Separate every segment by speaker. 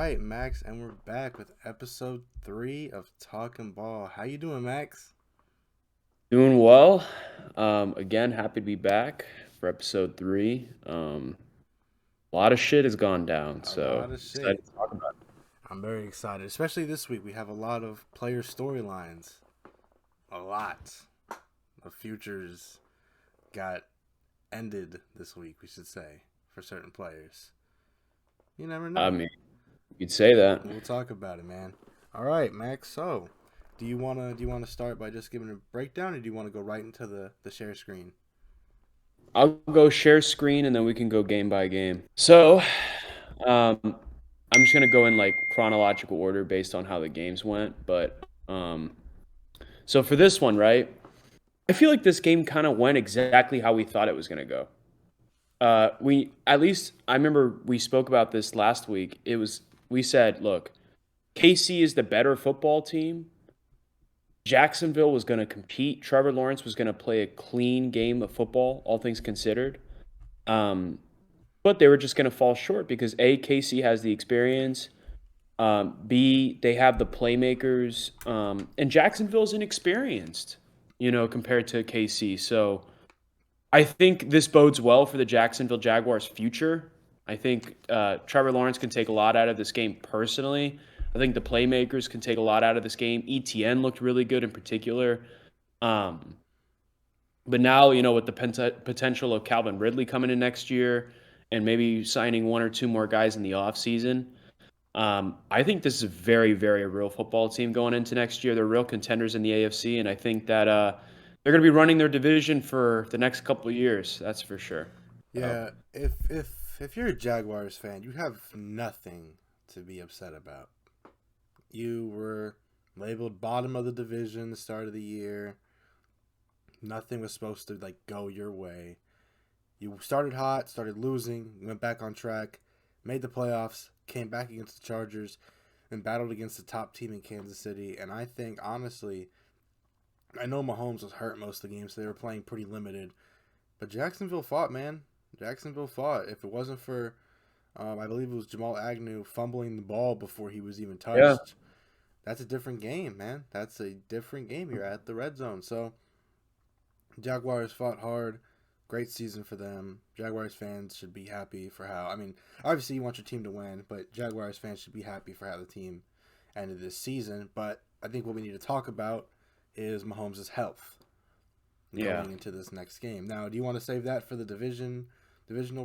Speaker 1: right, Max, and we're back with episode 3 of Talkin' Ball. How you doing, Max?
Speaker 2: Doing well. Again, happy to be back for episode 3. A lot of shit has gone down,
Speaker 1: A
Speaker 2: so
Speaker 1: lot of
Speaker 2: excited
Speaker 1: shit.
Speaker 2: to talk about it.
Speaker 1: I'm very excited, especially this week. We have a lot of player storylines. A lot of futures got ended this week, we should say, for certain players. You never
Speaker 2: I
Speaker 1: know.
Speaker 2: mean, you could say that.
Speaker 1: We'll talk about it, man. All right, Max. So, do you wanna start by just giving a breakdown, or do you want to go right into the share screen?
Speaker 2: I'll go share screen and then we can go game by game. So, um, I'm just gonna go in like chronological order based on how the games went. So for this one, right? I feel like this game kind of went exactly how we thought it was gonna go. We at least I remember we spoke about this last week. We said, look, KC is the better football team. Jacksonville was going to compete. Trevor Lawrence was going to play a clean game of football, all things considered. Um, but they were just going to fall short because A, KC has the experience. B, they have the playmakers. And Jacksonville's inexperienced, compared to KC. So I think this bodes well for the Jacksonville Jaguars' future. I think Trevor Lawrence can take a lot out of this game personally. I think the playmakers can take a lot out of this game. ETN looked really good in particular. Um, but now, with the potential of Calvin Ridley coming in next year and maybe signing one or two more guys in the offseason, I think this is a very, very real football team going into next year. They're real contenders in the AFC, and I think that they're going to be running their division for the next couple of years. That's for sure. So,
Speaker 1: Yeah, if you're a Jaguars fan, you have nothing to be upset about. You were labeled bottom of the division the start of the year. Nothing was supposed to go your way. You started hot, started losing, went back on track, made the playoffs, came back against the Chargers, and battled against the top team in Kansas City. And I think honestly, I know Mahomes was hurt most of the game, so they were playing pretty limited. But Jacksonville fought, man. Jacksonville fought. If it wasn't for, I believe it was Jamal Agnew fumbling the ball before he was even
Speaker 2: yeah.
Speaker 1: touched, that's a different game, man. That's a different game. You're at the red zone. So Jaguars fought hard. Great season for them. Jaguars fans should be happy for how. I mean, obviously you want your team to win, but Jaguars fans should be happy for how the team ended this season. But I think what we need to talk about is Mahomes' health
Speaker 2: Yeah.
Speaker 1: going into this next game. Now, do you want to save that for the divisional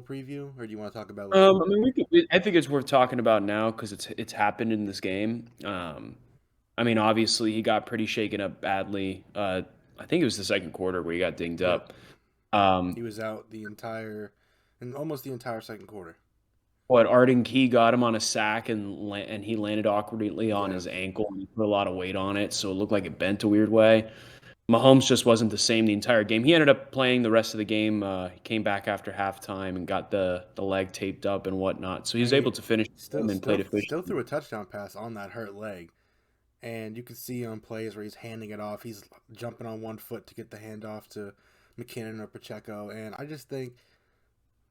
Speaker 1: preview, or do you want to talk about like?
Speaker 2: I mean, I think it's worth talking about now because it's happened in this game. I mean, obviously he got pretty shaken up badly. I think it was the second quarter where he got dinged
Speaker 1: Yep,
Speaker 2: up. Um,
Speaker 1: he was out and almost the entire second quarter.
Speaker 2: What Arden Key got him on a sack and he landed awkwardly on
Speaker 1: Yeah,
Speaker 2: his ankle and he put a lot of weight on it, so it looked like it bent a weird way. Mahomes just wasn't the same the entire game. He ended up playing the rest of the game. He came back after halftime and got the leg taped up and whatnot, so he was
Speaker 1: and he
Speaker 2: able to finish the
Speaker 1: still
Speaker 2: game and played
Speaker 1: still still
Speaker 2: efficiently.
Speaker 1: threw a touchdown pass on that hurt leg. And you can see on plays where he's handing it off, he's jumping on one foot to get the handoff to McKinnon or Pacheco. And I just think,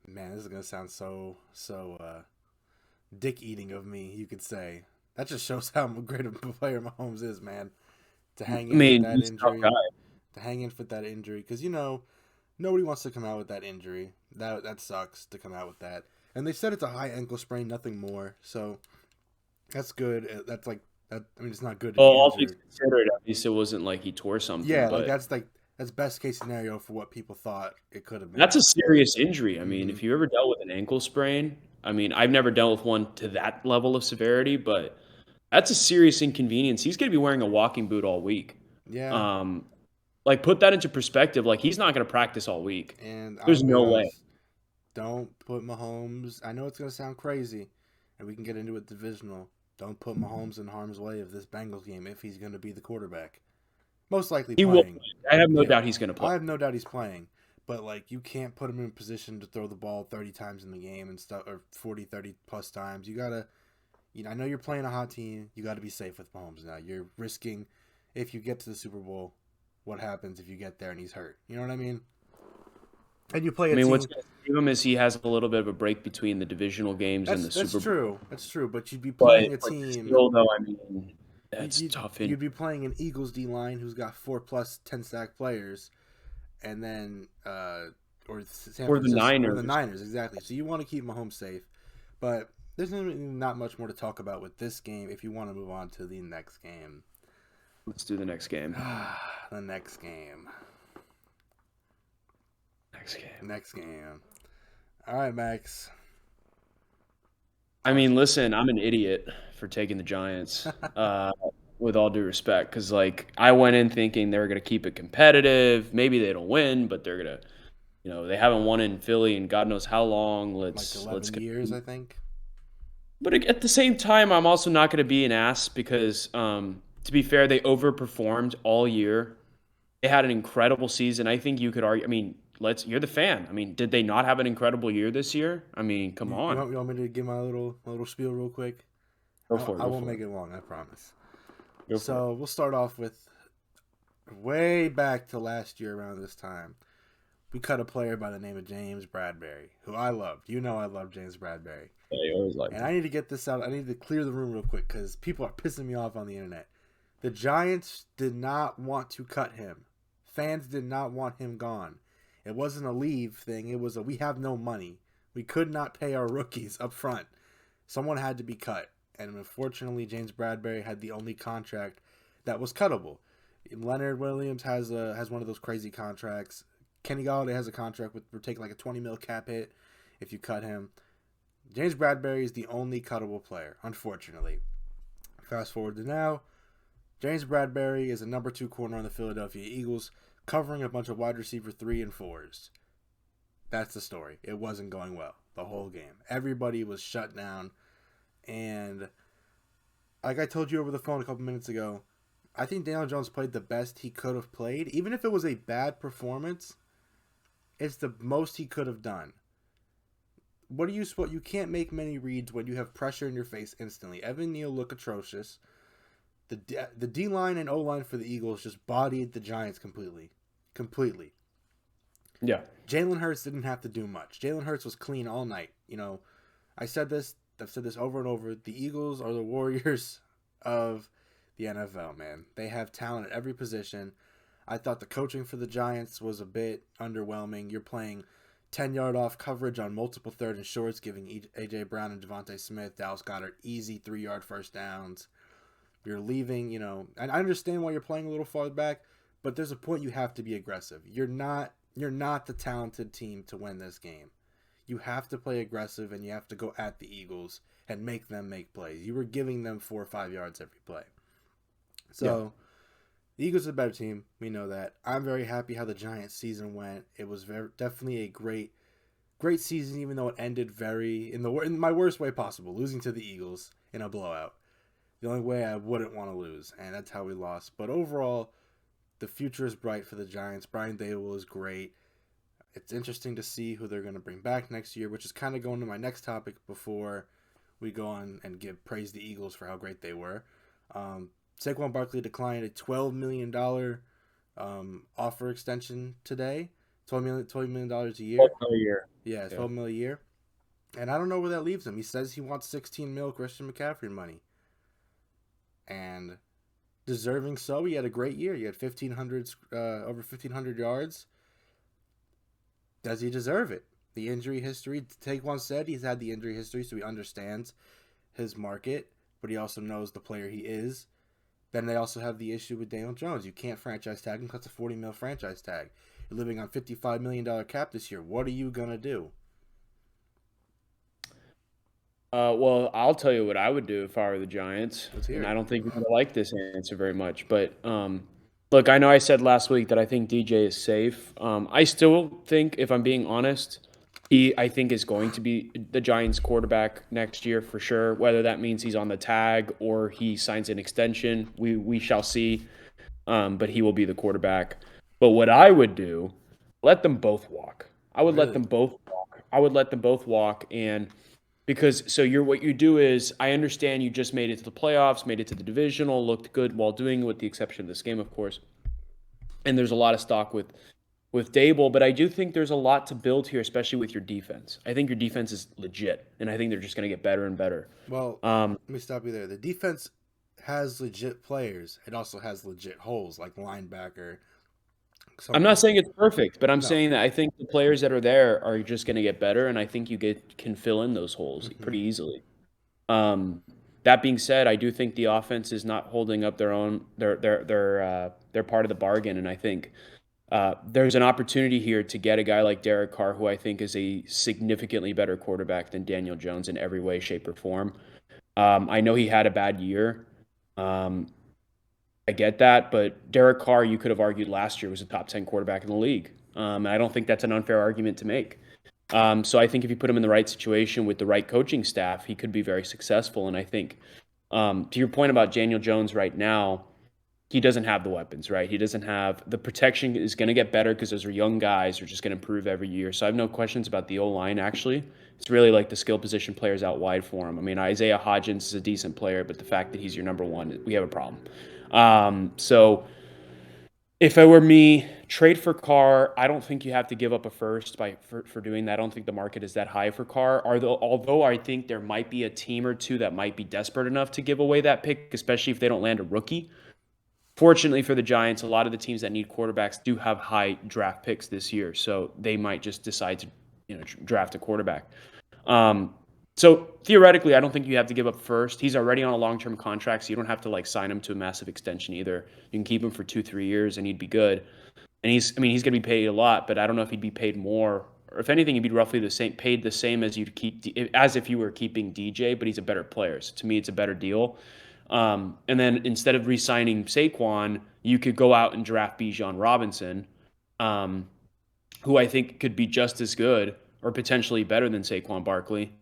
Speaker 1: man, this is gonna sound so dick eating of me. You could say that just shows how great of a player Mahomes is, man. To hang
Speaker 2: I
Speaker 1: in with
Speaker 2: mean,
Speaker 1: that
Speaker 2: he's a tough guy.
Speaker 1: injury, because nobody wants to come out with that injury. That sucks to come out with that. And they said it's a high ankle sprain, nothing more. So that's good. That's like that. I mean, it's not good to
Speaker 2: Well,
Speaker 1: be
Speaker 2: all things
Speaker 1: injured.
Speaker 2: considered, at least it wasn't like he tore something,
Speaker 1: Yeah,
Speaker 2: but
Speaker 1: that's best case scenario for what people thought it could have
Speaker 2: that's
Speaker 1: been.
Speaker 2: a serious injury. I mean,
Speaker 1: Hmm.
Speaker 2: if you ever dealt with an ankle sprain, I mean, I've never dealt with one to that level of severity, but that's a serious inconvenience. He's going to be wearing a walking boot all week.
Speaker 1: Yeah,
Speaker 2: Um, like put that into perspective. Like he's not going to practice all week.
Speaker 1: and I'm
Speaker 2: There's
Speaker 1: gonna be
Speaker 2: no way.
Speaker 1: honest. Don't put Mahomes. I know it's gonna sound crazy, and we can get into it divisional. Don't put Mahomes in harm's way of this Bengals game if he's gonna be the quarterback. Most likely
Speaker 2: He will.
Speaker 1: playing.
Speaker 2: I have no
Speaker 1: Yeah,
Speaker 2: doubt he's going to play.
Speaker 1: I have no doubt he's playing. But like, you can't put him in position to throw the ball 30 times in the game and stuff, or 40, 30 plus times. You gotta, I know you're playing a hot team. You got to be safe with Mahomes now. You're risking, if you get to the Super Bowl, what happens if you get there and he's hurt? You know what I mean? And you play
Speaker 2: I
Speaker 1: a
Speaker 2: mean, what's
Speaker 1: team.
Speaker 2: going to save him is he has a little bit of a break between the divisional games and the
Speaker 1: That's
Speaker 2: Super Bowl.
Speaker 1: true. That's true. But you'd be
Speaker 2: But
Speaker 1: playing a team.
Speaker 2: still, though, I mean,
Speaker 1: You,
Speaker 2: that's
Speaker 1: you'd
Speaker 2: tough.
Speaker 1: you'd be playing an Eagles D line who's got 4+ 10 sack players, and then or San
Speaker 2: Or the
Speaker 1: Francisco or the
Speaker 2: Niners.
Speaker 1: Niners exactly. So you want to keep Mahomes safe, but there's not much more to talk about with this game. If you want to move on to the next game,
Speaker 2: Let's do the next game.
Speaker 1: the next game,
Speaker 2: Next game.
Speaker 1: next game. All right, Max.
Speaker 2: I mean, listen, I'm an idiot for taking the Giants, with all due respect, because like I went in thinking they were going to keep it competitive. Maybe they don't win, but they're gonna, they haven't won in Philly in God knows how long.
Speaker 1: Like
Speaker 2: Let's
Speaker 1: 11 years,
Speaker 2: compete.
Speaker 1: I think.
Speaker 2: But at the same time, I'm also not going to be an ass because, to be fair, they overperformed all year. They had an incredible season. I think you could argue. I mean, you're the fan. I mean, did they not have an incredible year this year? I mean, come
Speaker 1: You, you
Speaker 2: on,
Speaker 1: want you want me to give my little spiel real quick?
Speaker 2: go for it.
Speaker 1: I
Speaker 2: Go
Speaker 1: won't
Speaker 2: for
Speaker 1: make
Speaker 2: it.
Speaker 1: it long, I promise.
Speaker 2: Go for it.
Speaker 1: So we'll start off with way back to last year around this time. We cut a player by the name of James Bradbury, who I loved. You know I love James Bradbury.
Speaker 2: Yeah, you always like
Speaker 1: And
Speaker 2: them.
Speaker 1: I need to get this out. I need to clear the room real quick because people are pissing me off on the internet. The Giants did not want to cut him. Fans did not want him gone. It wasn't a leave thing. It was a we have no money. We could not pay our rookies up front. Someone had to be cut. And unfortunately, James Bradbury had the only contract that was cuttable. Leonard Williams has one of those crazy contracts. Kenny Galladay has a contract with we're taking like a 20 mil cap hit if you cut him. James Bradbury is the only cuttable player, unfortunately. Fast forward to now, James Bradbury is a number 2 corner on the Philadelphia Eagles, covering a bunch of wide receiver 3 and 4s. That's the story. It wasn't going well the whole game. Everybody was shut down, and like I told you over the phone a couple minutes ago, I think Daniel Jones played the best he could have played. Even if it was a bad performance, it's the most he could have done. What do you spot? You can't make many reads when you have pressure in your face instantly. Evan Neal looked atrocious. The D line and O line for the Eagles just bodied the Giants completely.
Speaker 2: Yeah.
Speaker 1: Jalen Hurts didn't have to do much. Jalen Hurts was clean all night. I've said this over and over. The Eagles are the Warriors of the NFL, man. They have talent at every position. I thought the coaching for the Giants was a bit underwhelming. You're playing 10-yard off coverage on multiple third and shorts, giving A.J. Brown and Devontae Smith, Dallas Goedert easy 3-yard first downs. You're leaving, and I understand why you're playing a little farther back, but there's a point you have to be aggressive. You're not the talented team to win this game. You have to play aggressive, and you have to go at the Eagles and make them make plays. You were giving them 4 or 5 yards every play. So, the Eagles are a better team. We know that. I'm very happy how the Giants season went. It was definitely a great season, even though it ended in my worst way possible, losing to the Eagles in a blowout. The only way I wouldn't want to lose, and that's how we lost. But overall, the future is bright for the Giants. Brian Daboll is great. It's interesting to see who they're going to bring back next year, which is kind of going to my next topic before we go on and praise the Eagles for how great they were. Saquon Barkley declined a $12 million offer extension today. $12 million a year.
Speaker 2: A year.
Speaker 1: Yeah, it's $12 million a year. And I don't know where that leaves him. He says he wants 16 mil Christian McCaffrey money. And deserving so. He had a great year. He had over 1,500 yards. Does he deserve it? The injury history. Taquan said he's had the injury history, so he understands his market, but he also knows the player he is. Then they also have the issue with Daniel Jones. You can't franchise tag him because it's a $40 million franchise tag. You're living on $55 million cap this year. What are you going to do?
Speaker 2: Well, I'll tell you what I would do if I were the Giants.
Speaker 1: Let's hear
Speaker 2: And
Speaker 1: it.
Speaker 2: I don't think you're going to like this answer very much. But look, I know I said last week that I think DJ is safe. I still think, if I'm being honest, I think is going to be the Giants quarterback next year for sure. Whether that means he's on the tag or he signs an extension, we shall see. But he will be the quarterback. But what I would do, let them both walk. I would let
Speaker 1: Really?
Speaker 2: them both walk. And because what you do is, I understand you just made it to the playoffs, made it to the divisional, looked good while doing it, with the exception of this game, of course. And there's a lot of stock with with Dable, but I do think there's a lot to build here, especially with your defense. I think your defense is legit, and I think they're just going to get better and better.
Speaker 1: Well, let me stop you there. The defense has legit players. It also has legit holes like linebacker.
Speaker 2: I'm not
Speaker 1: Something.
Speaker 2: saying it's perfect, but I'm
Speaker 1: No.
Speaker 2: saying that I think the players that are there are just going to get better, and I think you can fill in those holes
Speaker 1: Hmm.
Speaker 2: pretty easily. Um, that being said, I do think the offense is not holding up their own. They're part of the bargain, and I think there's an opportunity here to get a guy like Derek Carr, who I think is a significantly better quarterback than Daniel Jones in every way, shape, or form. I know he had a bad year. Um, I get that, but Derek Carr, you could have argued last year was a top 10 quarterback in the league. And I don't think that's an unfair argument to make. So I think if you put him in the right situation with the right coaching staff, he could be very successful. And I think, to your point about Daniel Jones right now, he doesn't have the weapons, right? He doesn't have the protection is going to get better because those are young guys who are just going to improve every year. So I have no questions about the O line. Actually, it's really like the skill position players out wide for him. I mean, Isaiah Hodgins is a decent player, but the fact that he's your number one, we have a problem. So if it were me, trade for Carr. I don't think you have to give up a first for doing that. I don't think the market is that high for Carr. Although I think there might be a team or two that might be desperate enough to give away that pick, especially if they don't land a rookie. Fortunately for the Giants, a lot of the teams that need quarterbacks do have high draft picks this year, so they might just decide to, draft a quarterback. So theoretically, I don't think you have to give up first. He's already on a long-term contract, so you don't have to sign him to a massive extension either. You can keep him for 2-3 years, and he'd be good. And he's going to be paid a lot, but I don't know if he'd be paid more, or if anything, he'd be roughly paid the same as as if you were keeping DJ. But he's a better player, so to me, it's a better deal. And then instead of re-signing Saquon, you could go out and draft Bijan Robinson, who I think could be just as good or potentially better than Saquon Barkley.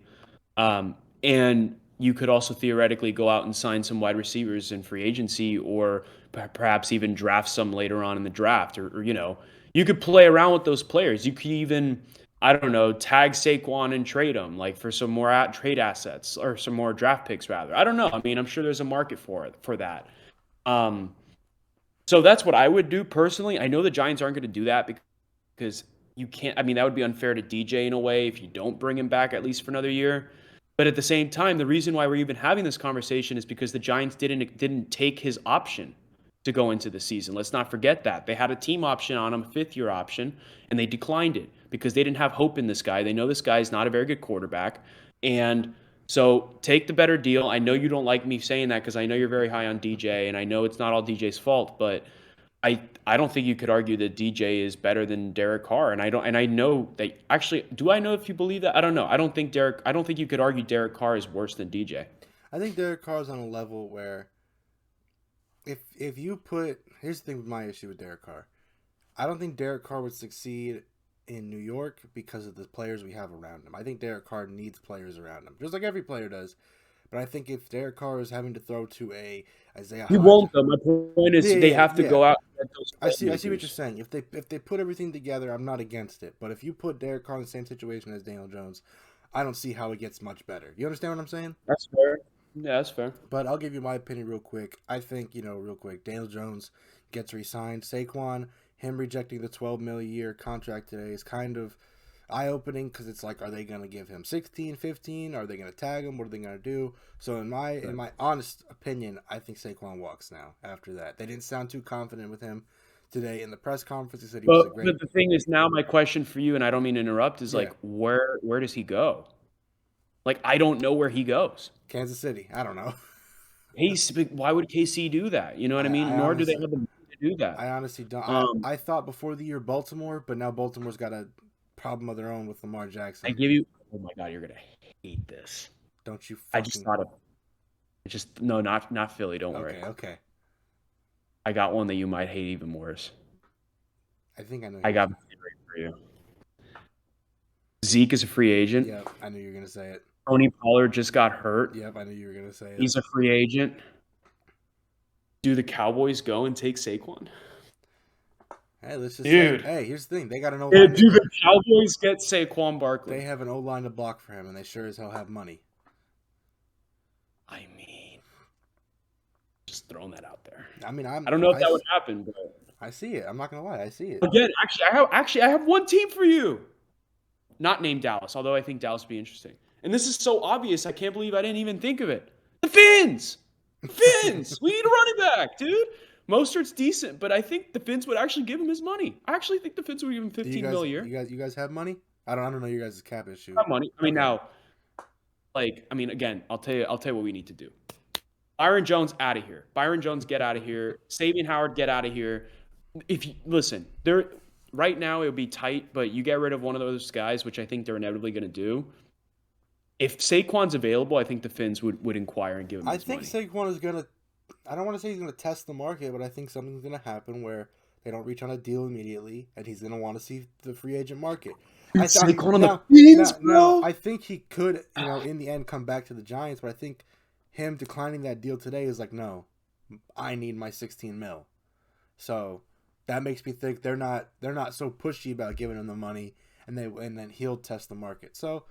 Speaker 2: And you could also theoretically go out and sign some wide receivers in free agency, or perhaps even draft some later on in the draft, or you could play around with those players. You could even, I don't know, tag Saquon and trade him for some more trade assets or some more draft picks rather. I don't know. I mean, I'm sure there's a market for that. So that's what I would do personally. I know the Giants aren't going to do that because you can't. I mean, that would be unfair to DJ in a way if you don't bring him back at least for another year. But at the same time, the reason why we're even having this conversation is because the Giants didn't take his option to go into the season. Let's not forget that. They had a team option on him, a fifth-year option, and they declined it because they didn't have hope in this guy. They know this guy is not a very good quarterback. And so take the better deal. I know you don't like me saying that because I know you're very high on DJ, and I know it's not all DJ's fault, but I don't think you could argue that DJ is better than Derek Carr, and I know that actually. Do I know if you believe that? I don't know. I don't think you could argue Derek Carr is worse than DJ.
Speaker 1: I think Derek Carr's on a level where if you put, here's the thing with my issue with Derek Carr. I don't think Derek Carr would succeed in New York because of the players we have around him. I think Derek Carr needs players around him, just like every player does. But I think if Derek Carr is having to throw to a Isaiah
Speaker 2: He
Speaker 1: Hodgins,
Speaker 2: won't though. My point is they have to go out and get those
Speaker 1: I see what you're saying. If they put everything together, I'm not against it. But if you put Derek Carr in the same situation as Daniel Jones, I don't see how it gets much better. You understand what I'm saying?
Speaker 2: That's fair. Yeah, that's fair.
Speaker 1: But I'll give you my opinion real quick. I think, real quick, Daniel Jones gets re-signed. Saquon, him rejecting the $12 million a year contract today is kind of eye-opening because it's like, are they going to give him 16, 15? Are they going to tag him? What are they going to do? So in my honest opinion, I think Saquon walks now after that. They didn't sound too confident with him today in the press conference. They said he was a great...
Speaker 2: But the thing is now my question for you, and I don't mean to interrupt, is
Speaker 1: Yeah.
Speaker 2: where does he go? I don't know where he goes.
Speaker 1: Kansas City. I don't know.
Speaker 2: Why would KC do that? You know what I mean? Nor do they have the money to do that.
Speaker 1: I honestly don't. I thought before the year Baltimore, but now Baltimore's got a problem of their own with Lamar Jackson.
Speaker 2: I give you. Oh my God, you're gonna hate this.
Speaker 1: Don't you?
Speaker 2: I just thought of. No, not Philly. Don't worry.
Speaker 1: Okay.
Speaker 2: I got one that you might hate even worse.
Speaker 1: I think I know.
Speaker 2: I got it for you. Zeke is a free agent.
Speaker 1: Yep, I knew you were gonna say it.
Speaker 2: Tony Pollard just got hurt.
Speaker 1: Yep, I knew you were gonna say it.
Speaker 2: He's a free agent. Do the Cowboys go and take Saquon?
Speaker 1: Hey, let's just
Speaker 2: Dude.
Speaker 1: say, hey, here's the thing. They got an
Speaker 2: O-line. Do the Cowboys get Saquon Barkley?
Speaker 1: They have an O-line to block for him, and they sure as hell have money.
Speaker 2: I mean, just throwing that out there.
Speaker 1: I mean,
Speaker 2: I don't know if that would happen, but
Speaker 1: I see it. I'm not gonna lie. I see it.
Speaker 2: Again, actually I have one team for you. Not named Dallas, although I think Dallas would be interesting. And this is so obvious, I can't believe I didn't even think of it. The Finns! The Finns! We need a running back, dude. Mostert's decent, but I think the Finns would actually give him his money. I actually think the Finns would give him
Speaker 1: Do you
Speaker 2: 15
Speaker 1: guys,
Speaker 2: mil a year.
Speaker 1: you guys have money? I don't know your guys' cap issue.
Speaker 2: Not money. I mean,
Speaker 1: Okay.
Speaker 2: now, again, I'll tell you what we need to do. Byron Jones out of here. Byron Jones, get out of here. Sabian Howard, get out of here. If you listen, there right now it would be tight, but you get rid of one of those guys, which I think they're inevitably going to do. If Saquon's available, I think the Finns would inquire and give him
Speaker 1: I
Speaker 2: his
Speaker 1: think
Speaker 2: money.
Speaker 1: Saquon is gonna. I don't want to say he's gonna test the market, but I think something's gonna happen where they don't reach on a deal immediately, and he's gonna want to see the free agent market. I thought
Speaker 2: Saquon on the
Speaker 1: now,
Speaker 2: Finns,
Speaker 1: now,
Speaker 2: bro.
Speaker 1: I think he could, in the end, come back to the Giants, but I think him declining that deal today is like, no, I need my 16 mil. So that makes me think they're not so pushy about giving him the money, and then he'll test the market. So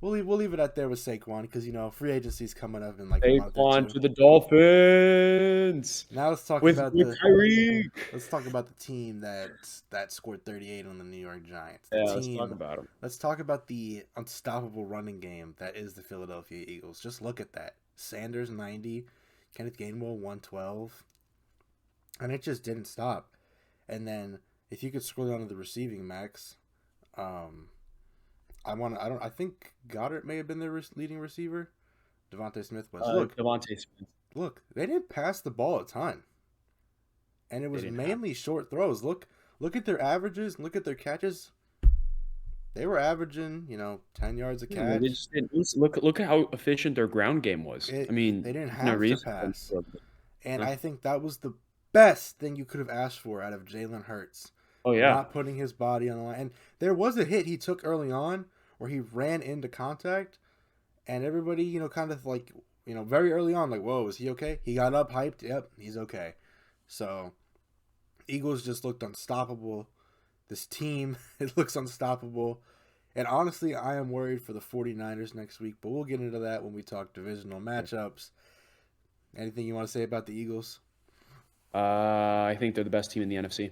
Speaker 1: we'll leave it at there with Saquon because free agency's coming up in like a month or
Speaker 2: Saquon
Speaker 1: two.
Speaker 2: to the Dolphins
Speaker 1: Now let's talk
Speaker 2: with
Speaker 1: about
Speaker 2: Tyreek.
Speaker 1: let's talk about the team that scored 38 on the New York Giants.
Speaker 2: Yeah, let's talk about him.
Speaker 1: Let's talk about the unstoppable running game that is the Philadelphia Eagles. Just look at that. Sanders 90, Kenneth Gainwell 112, and it just didn't stop. And then if you could scroll down to the receiving, Max, I think Goddard may have been their leading receiver. Devontae Smith was.
Speaker 2: Devontae Smith.
Speaker 1: Look, they didn't pass the ball a ton, and it was mainly short throws. Look at their averages. Look at their catches. They were averaging, 10 yards a catch.
Speaker 2: They just didn't, look at how efficient their ground game was.
Speaker 1: They didn't have
Speaker 2: no
Speaker 1: to
Speaker 2: reason
Speaker 1: pass,
Speaker 2: for
Speaker 1: and
Speaker 2: Yeah.
Speaker 1: I think that was the best thing you could have asked for out of Jalen Hurts.
Speaker 2: Oh yeah,
Speaker 1: Not putting his body on the line. And there was a hit he took early on where he ran into contact, and everybody, kind of like, very early on, like, whoa, is he okay? He got up, hyped. Yep, he's okay. So, Eagles just looked unstoppable. This team, it looks unstoppable. And honestly, I am worried for the 49ers next week, but we'll get into that when we talk divisional matchups. Anything you want to say about the Eagles?
Speaker 2: I think they're the best team in the NFC.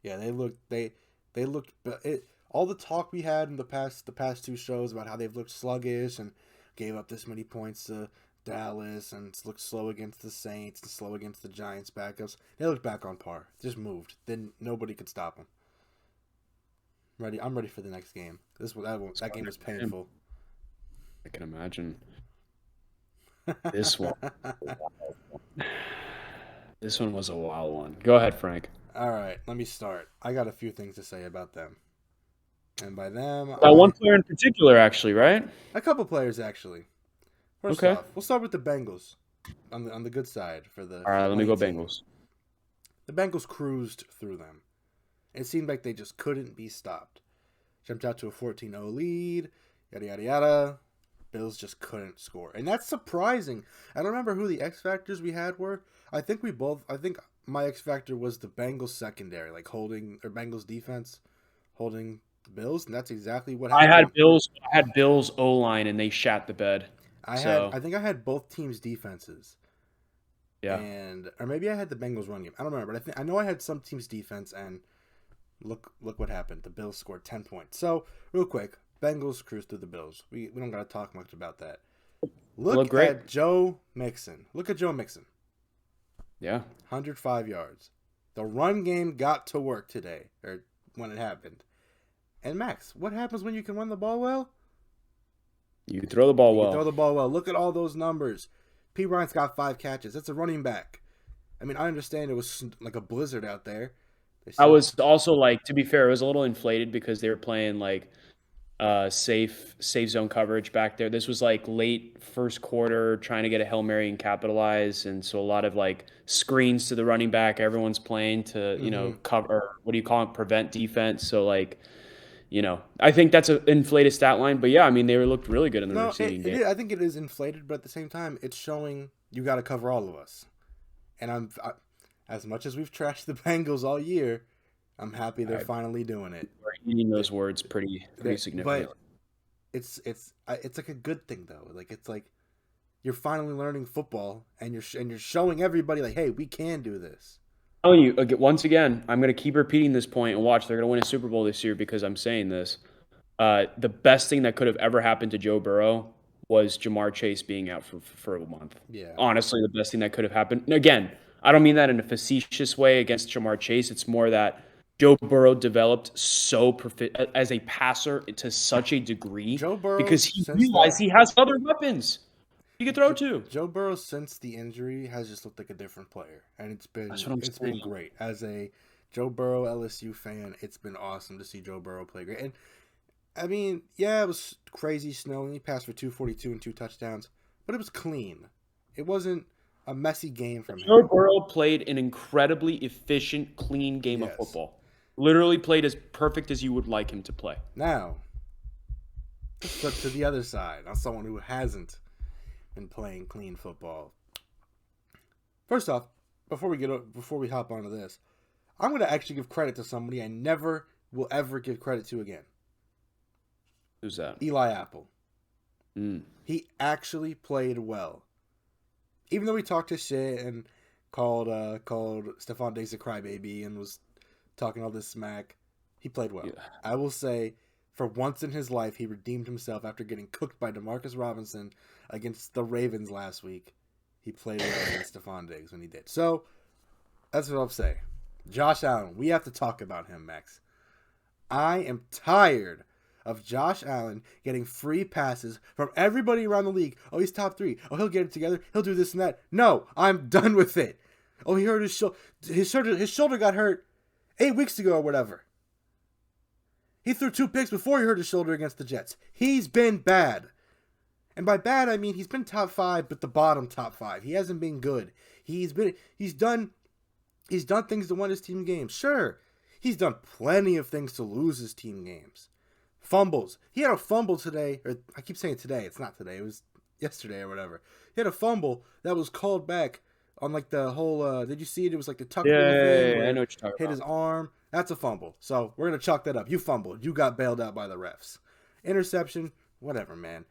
Speaker 1: Yeah, they looked all the talk we had in the past two shows about how they've looked sluggish and gave up this many points to Dallas and looked slow against the Saints and slow against the Giants backups. They looked back on par. Just moved. Then nobody could stop them. I'm ready for the next game. That game was painful.
Speaker 2: I can imagine. This one. This one was a wild one. Go ahead, Frank.
Speaker 1: All right, let me start. I got a few things to say about them. And by them,
Speaker 2: One player in particular, actually, right?
Speaker 1: a couple players actually. First off, we'll start with the Bengals on the good side for the.
Speaker 2: All right, let me go
Speaker 1: team.
Speaker 2: Bengals.
Speaker 1: The Bengals cruised through them. It seemed like they just couldn't be stopped. Jumped out to a 14-0 lead, yada, yada, yada. Bills just couldn't score. And that's surprising. I don't remember who the X Factors we had were. I think my X Factor was the Bengals secondary, like Bengals defense holding the Bills, and that's exactly what happened.
Speaker 2: I had Bills O-line, and they shat the bed.
Speaker 1: I think I had both teams' defenses.
Speaker 2: Yeah.
Speaker 1: Or maybe I had the Bengals run game. I don't remember, but I know I had some teams' defense, and look what happened. The Bills scored 10 points. So, real quick, Bengals cruise through the Bills. We don't got to talk much about that. Look at Joe Mixon.
Speaker 2: Yeah.
Speaker 1: 105 yards. The run game got to work today, or when it happened. And Max, what happens when you can run the ball well?
Speaker 2: You throw the ball well.
Speaker 1: Look at all those numbers. P. Ryan's got 5 catches. That's a running back. I mean, I understand it was like a blizzard out there.
Speaker 2: I was also like, to be fair, it was a little inflated because they were playing like safe zone coverage back there. This was like late first quarter, trying to get a Hail Mary and capitalize, and so a lot of like screens to the running back. Everyone's playing to cover. What do you call it? Prevent defense. So like, I think that's an inflated stat line. But yeah, I mean, they looked really good in the receiving game.
Speaker 1: I think it is inflated, but at the same time, it's showing you got to cover all of us. And as much as we've trashed the Bengals all year, I'm happy they're finally doing it.
Speaker 2: We're eating those words pretty significantly.
Speaker 1: But it's like a good thing though. Like it's like you're finally learning football, and you're showing everybody like, hey, we can do this.
Speaker 2: telling you, once again, I'm going to keep repeating this point and watch. They're going to win a Super Bowl this year because I'm saying this. The best thing that could have ever happened to Joe Burrow was Jamar Chase being out for a month.
Speaker 1: Yeah.
Speaker 2: Honestly, the best thing that could have happened. And again, I don't mean that in a facetious way against Jamar Chase. It's more that Joe Burrow developed as a passer to such a degree
Speaker 1: Joe Burrow
Speaker 2: because he
Speaker 1: since
Speaker 2: realized
Speaker 1: the
Speaker 2: he has other weapons he could throw to.
Speaker 1: Joe Burrow since the injury has just looked like a different player, and
Speaker 2: That's what I'm
Speaker 1: it's
Speaker 2: saying.
Speaker 1: been great. As a Joe Burrow LSU fan, it's been awesome to see Joe Burrow play great. And I mean, yeah, it was crazy snowing. He passed for 242 and 2 touchdowns, but it was clean. It wasn't a messy game from
Speaker 2: Joe
Speaker 1: him.
Speaker 2: Burrow played an incredibly efficient, clean game of
Speaker 1: Yes.
Speaker 2: football. Literally played as perfect as you would like him to play.
Speaker 1: Now, let's flip to the other side on someone who hasn't been playing clean football. First off, before we hop onto this, I'm going to actually give credit to somebody I never will ever give credit to again.
Speaker 2: Who's that?
Speaker 1: Eli Apple.
Speaker 2: Mm.
Speaker 1: He actually played well. Even though he talked his shit and called Stephon Diggs a crybaby and was talking all this smack, he played well.
Speaker 2: Yeah.
Speaker 1: I will say, for once in his life, he redeemed himself after getting cooked by Demarcus Robinson against the Ravens last week. He played well against Stephon Diggs when he did. So, that's what I'll say. Josh Allen, we have to talk about him, Max. I am tired of Josh Allen getting free passes from everybody around the league. Oh, he's top 3. Oh, he'll get it together. He'll do this and that. No, I'm done with it. Oh, he hurt his shoulder. His shoulder got hurt 8 weeks ago or whatever. He threw 2 picks before he hurt his shoulder against the Jets. He's been bad. And by bad, I mean he's been top 5, but the bottom top 5. He hasn't been good. He's done things to win his team games. Sure, he's done plenty of things to lose his team games. Fumbles. He had a fumble today, or I keep saying today. It's not today. It was yesterday or whatever. He had a fumble that was called back on like the whole. Did you see it? It was like the tuck rule thing where
Speaker 2: I know what you're talking
Speaker 1: hit
Speaker 2: about.
Speaker 1: his arm. That's a fumble. So we're gonna chalk that up. You fumbled. You got bailed out by the refs. Interception. Whatever, man.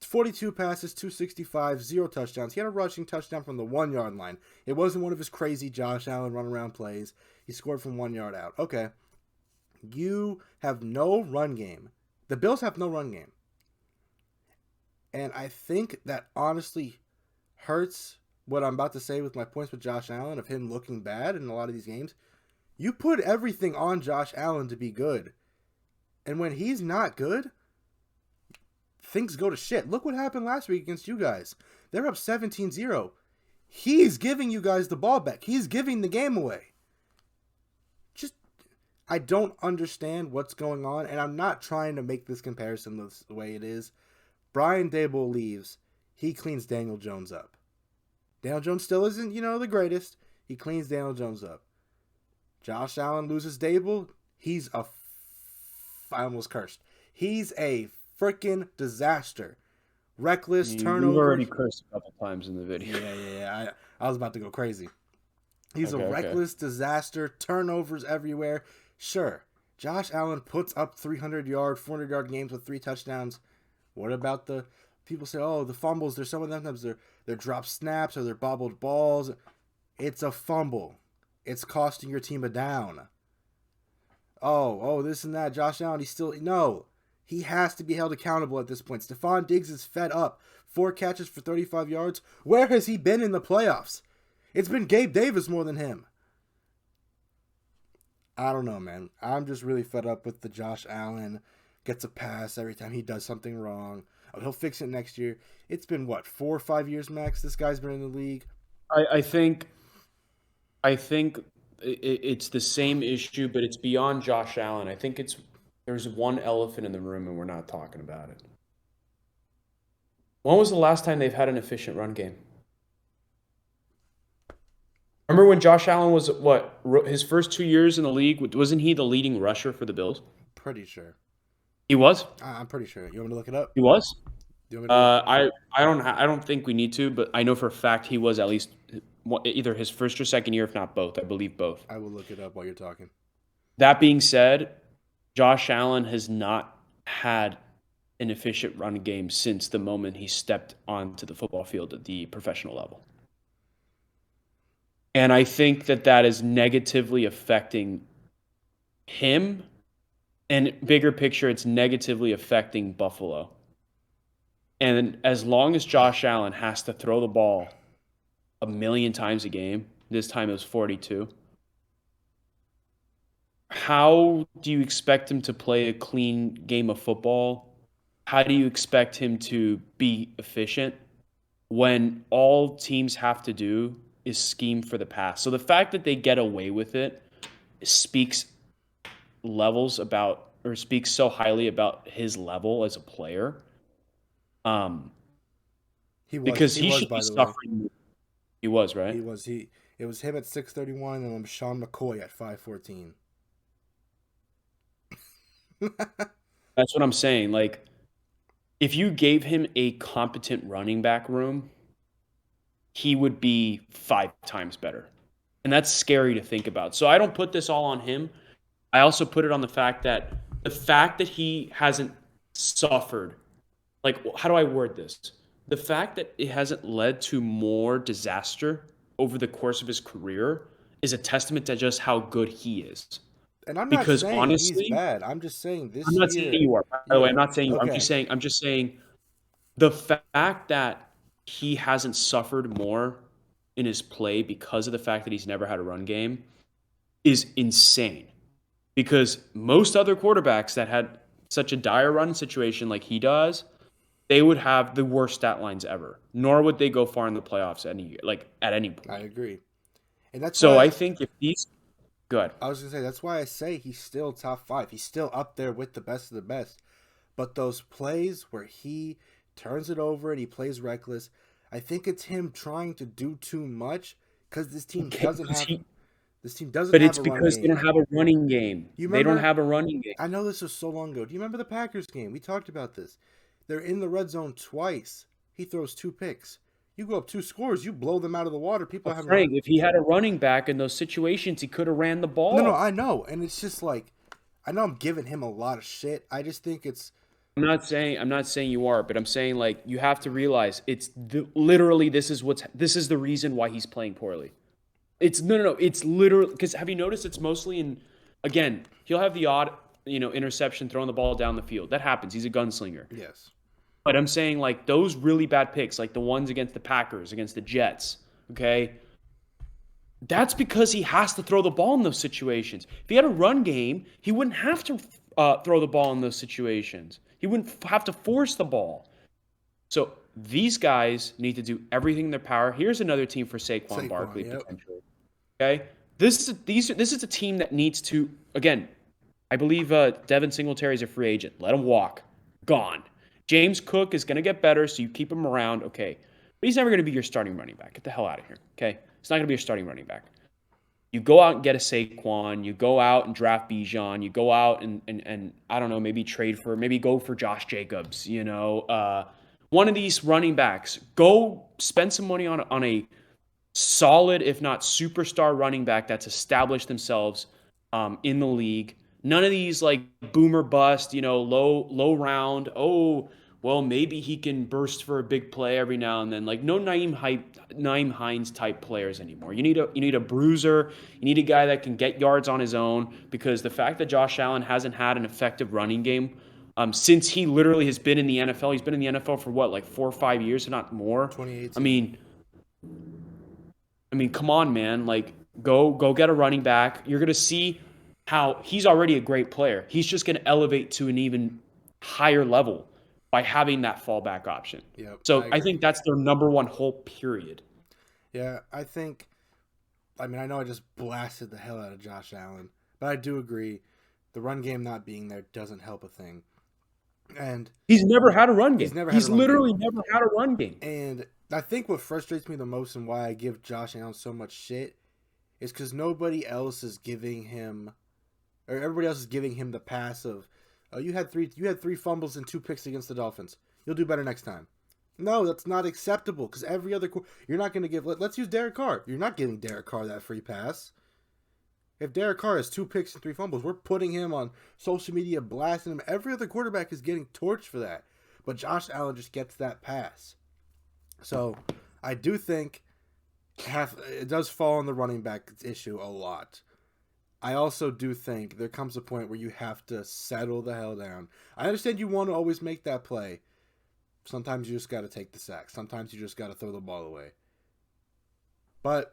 Speaker 1: 42 passes, 265, 0 touchdowns. He had a rushing touchdown from the 1-yard line. It wasn't one of his crazy Josh Allen run around plays. He scored from 1 yard out. Okay. You have no run game. The Bills have no run game. And I think that honestly hurts what I'm about to say with my points with Josh Allen of him looking bad in a lot of these games. You put everything on Josh Allen to be good. And when he's not good, things go to shit. Look what happened last week against you guys. They're up 17-0. He's giving you guys the ball back. He's giving the game away. I don't understand what's going on, and I'm not trying to make this comparison the way it is. Brian Daboll leaves. He cleans Daniel Jones up. Daniel Jones still isn't, the greatest. He cleans Daniel Jones up. Josh Allen loses Daboll. I almost cursed. He's a freaking disaster. Reckless turnovers.
Speaker 2: You've already cursed a couple times in the video.
Speaker 1: Yeah. I was about to go crazy. He's a reckless disaster. Turnovers everywhere. Sure, Josh Allen puts up 300-yard, 400-yard games with 3 touchdowns. What about the people say, oh, the fumbles? There's some of them sometimes they're drop snaps or they're bobbled balls. It's a fumble. It's costing your team a down. Oh, this and that. Josh Allen, he has to be held accountable at this point. Stephon Diggs is fed up. 4 catches for 35 yards. Where has he been in the playoffs? It's been Gabe Davis more than him. I don't know, man. I'm just really fed up with the Josh Allen gets a pass every time he does something wrong. Oh, he'll fix it next year. It's been, 4 or 5 years, Max? This guy's been in the league.
Speaker 2: I think it's the same issue, but it's beyond Josh Allen. I think there's one elephant in the room, and we're not talking about it. When was the last time they've had an efficient run game? Remember when Josh Allen was, his first 2 years in the league, wasn't he the leading rusher for the Bills?
Speaker 1: Pretty sure.
Speaker 2: He was?
Speaker 1: I'm pretty sure. You want me to look it up?
Speaker 2: He was?
Speaker 1: Do you want me to
Speaker 2: I don't think we need to, but I know for a fact he was at least either his first or second year, if not both. I believe both.
Speaker 1: I will look it up while you're talking.
Speaker 2: That being said, Josh Allen has not had an efficient run game since the moment he stepped onto the football field at the professional level. And I think that is negatively affecting him. And bigger picture, it's negatively affecting Buffalo. And as long as Josh Allen has to throw the ball a million times a game, this time it was 42, how do you expect him to play a clean game of football? How do you expect him to be efficient when all teams have to do is scheme for the pass? So the fact that they get away with it speaks speaks so highly about his level as a player. Because
Speaker 1: He
Speaker 2: he
Speaker 1: was
Speaker 2: should be
Speaker 1: by the way.
Speaker 2: suffering. He was, right?
Speaker 1: He was he. It was him at 6:31, and then Sean McCoy at 5:14.
Speaker 2: That's what I'm saying. Like, if you gave him a competent running back room, he would be 5 times better. And that's scary to think about. So I don't put this all on him. I also put it on the fact that he hasn't suffered, like, how do I word this? The fact that it hasn't led to more disaster over the course of his career is a testament to just how good he is.
Speaker 1: And I'm not
Speaker 2: Because
Speaker 1: saying he's
Speaker 2: honestly,
Speaker 1: bad. I'm just saying
Speaker 2: I'm
Speaker 1: this
Speaker 2: not saying
Speaker 1: year.
Speaker 2: you are. By the way,
Speaker 1: Yeah.
Speaker 2: I'm not saying you are.
Speaker 1: Okay.
Speaker 2: I'm just saying the fact that he hasn't suffered more in his play because of the fact that he's never had a run game is insane. Because most other quarterbacks that had such a dire run situation like he does, they would have the worst stat lines ever. Nor would they go far in the playoffs at any
Speaker 1: I
Speaker 2: point.
Speaker 1: agree. And that's
Speaker 2: So
Speaker 1: why
Speaker 2: I think if he's good,
Speaker 1: I was gonna say that's why I say he's still top five. He's still up there with the best of the best. But those plays where he turns it over and he plays reckless, I think it's him trying to do too much because
Speaker 2: okay, because
Speaker 1: this team doesn't
Speaker 2: but
Speaker 1: have
Speaker 2: it's
Speaker 1: a run
Speaker 2: because they don't
Speaker 1: game.
Speaker 2: have a running game.
Speaker 1: You
Speaker 2: They don't
Speaker 1: remember?
Speaker 2: have a running game.
Speaker 1: I know this was so long ago. Do you remember the Packers game? We talked about this. They're in the red zone twice. He throws 2 picks. You go up 2 scores, you blow them out of the water. People
Speaker 2: But
Speaker 1: haven't run.
Speaker 2: Frank, if he had a running back in those situations, he could have ran the
Speaker 1: No,
Speaker 2: ball.
Speaker 1: I know, and it's just like I know I'm giving him a lot of shit. I just think it's
Speaker 2: I'm not saying you are, but I'm saying like you have to realize literally this is the reason why he's playing poorly. It's no. It's literally because have you noticed it's mostly in again, he'll have the odd, interception throwing the ball down the field. That happens. He's a gunslinger.
Speaker 1: yes.
Speaker 2: But I'm saying like those really bad picks, like the ones against the Packers, against the Jets, okay? That's because he has to throw the ball in those situations. If he had a run game, he wouldn't have to throw the ball in those situations. He wouldn't have to force the ball. So these guys need to do everything in their power. Here's another team for Saquon
Speaker 1: Saquon,
Speaker 2: Barkley
Speaker 1: yep.
Speaker 2: potentially. Okay, this is a team that needs to again. I believe Devin Singletary is a free agent. Let him walk. Gone. James Cook is going to get better, so you keep him around. Okay, but he's never going to be your starting running back. Get the hell out of here. Okay, he's not going to be your starting running back. You go out and get a Saquon. You go out and draft Bijan. You go out and I don't know, maybe go for Josh Jacobs. One of these running backs. Go spend some money on a solid, if not superstar running back that's established themselves in the league. None of these like boomer bust, low round. Oh, well, maybe he can burst for a big play every now and then. Like no Naeem Hines type players anymore. You need a bruiser. You need a guy that can get yards on his own because the fact that Josh Allen hasn't had an effective running game since he literally has been in the NFL. He's been in the NFL for what, like 4 or 5 years, if not more.
Speaker 1: 2018.
Speaker 2: I mean, come on, man. Like, go get a running back. You're gonna see how he's already a great player. He's just gonna elevate to an even higher level by having that fallback option.
Speaker 1: Yep, I
Speaker 2: So I
Speaker 1: agree.
Speaker 2: think that's their number one hole, period.
Speaker 1: Yeah, I mean, I know I just blasted the hell out of Josh Allen, but I do agree the run game not being there doesn't help a thing. And
Speaker 2: He's never had a run
Speaker 1: he's
Speaker 2: game.
Speaker 1: never had a
Speaker 2: He's
Speaker 1: run game.
Speaker 2: literally never had a run game.
Speaker 1: And I think what frustrates me the most and why I give Josh Allen so much shit is because nobody else is giving him, or everybody else is giving him the pass of, oh, you had three fumbles and 2 picks against the Dolphins. You'll do better next time. No, that's not acceptable because every other you're not going to give. Let's use Derek Carr. You're not giving Derek Carr that free pass. If Derek Carr has 2 picks and 3 fumbles, we're putting him on social media, blasting him. Every other quarterback is getting torched for that, but Josh Allen just gets that pass. So I do think it does fall on the running back issue a lot. I also do think there comes a point where you have to settle the hell down. I understand you want to always make that play. Sometimes you just got to take the sack. Sometimes you just got to throw the ball away. But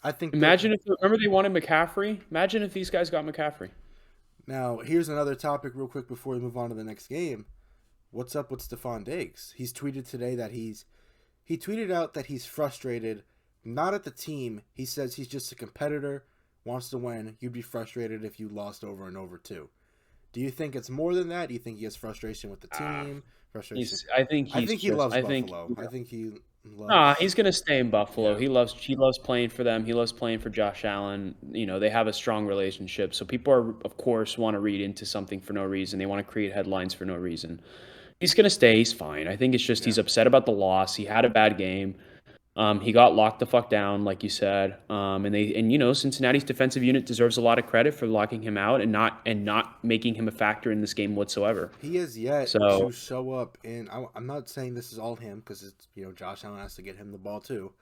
Speaker 1: I think
Speaker 2: Imagine if remember they wanted McCaffrey. Imagine if these guys got McCaffrey.
Speaker 1: now here's another topic real quick before we move on to the next game. What's up with Stephon Diggs? He's tweeted today that he tweeted out that he's frustrated, not at the team. He says he's just a competitor, wants to win. You'd be frustrated if you lost over and over too. Do you think it's more than that? Do you think he has frustration with the team? Frustration.
Speaker 2: I think he loves
Speaker 1: Buffalo. I think he loves.
Speaker 2: Nah, he's gonna stay in Buffalo.
Speaker 1: Yeah.
Speaker 2: He loves playing for them. He loves playing for Josh Allen. You know, they have a strong relationship. So people are, of course, want to read into something for no reason. They want to create headlines for no reason. He's gonna stay. He's fine. I think it's just he's upset about the loss. He had a bad game. He got locked the fuck down, like you said. And you know, Cincinnati's defensive unit deserves a lot of credit for locking him out and not making him a factor in this game whatsoever.
Speaker 1: He has yet to show up in. I'm not saying this is all him because it's Josh Allen has to get him the ball too,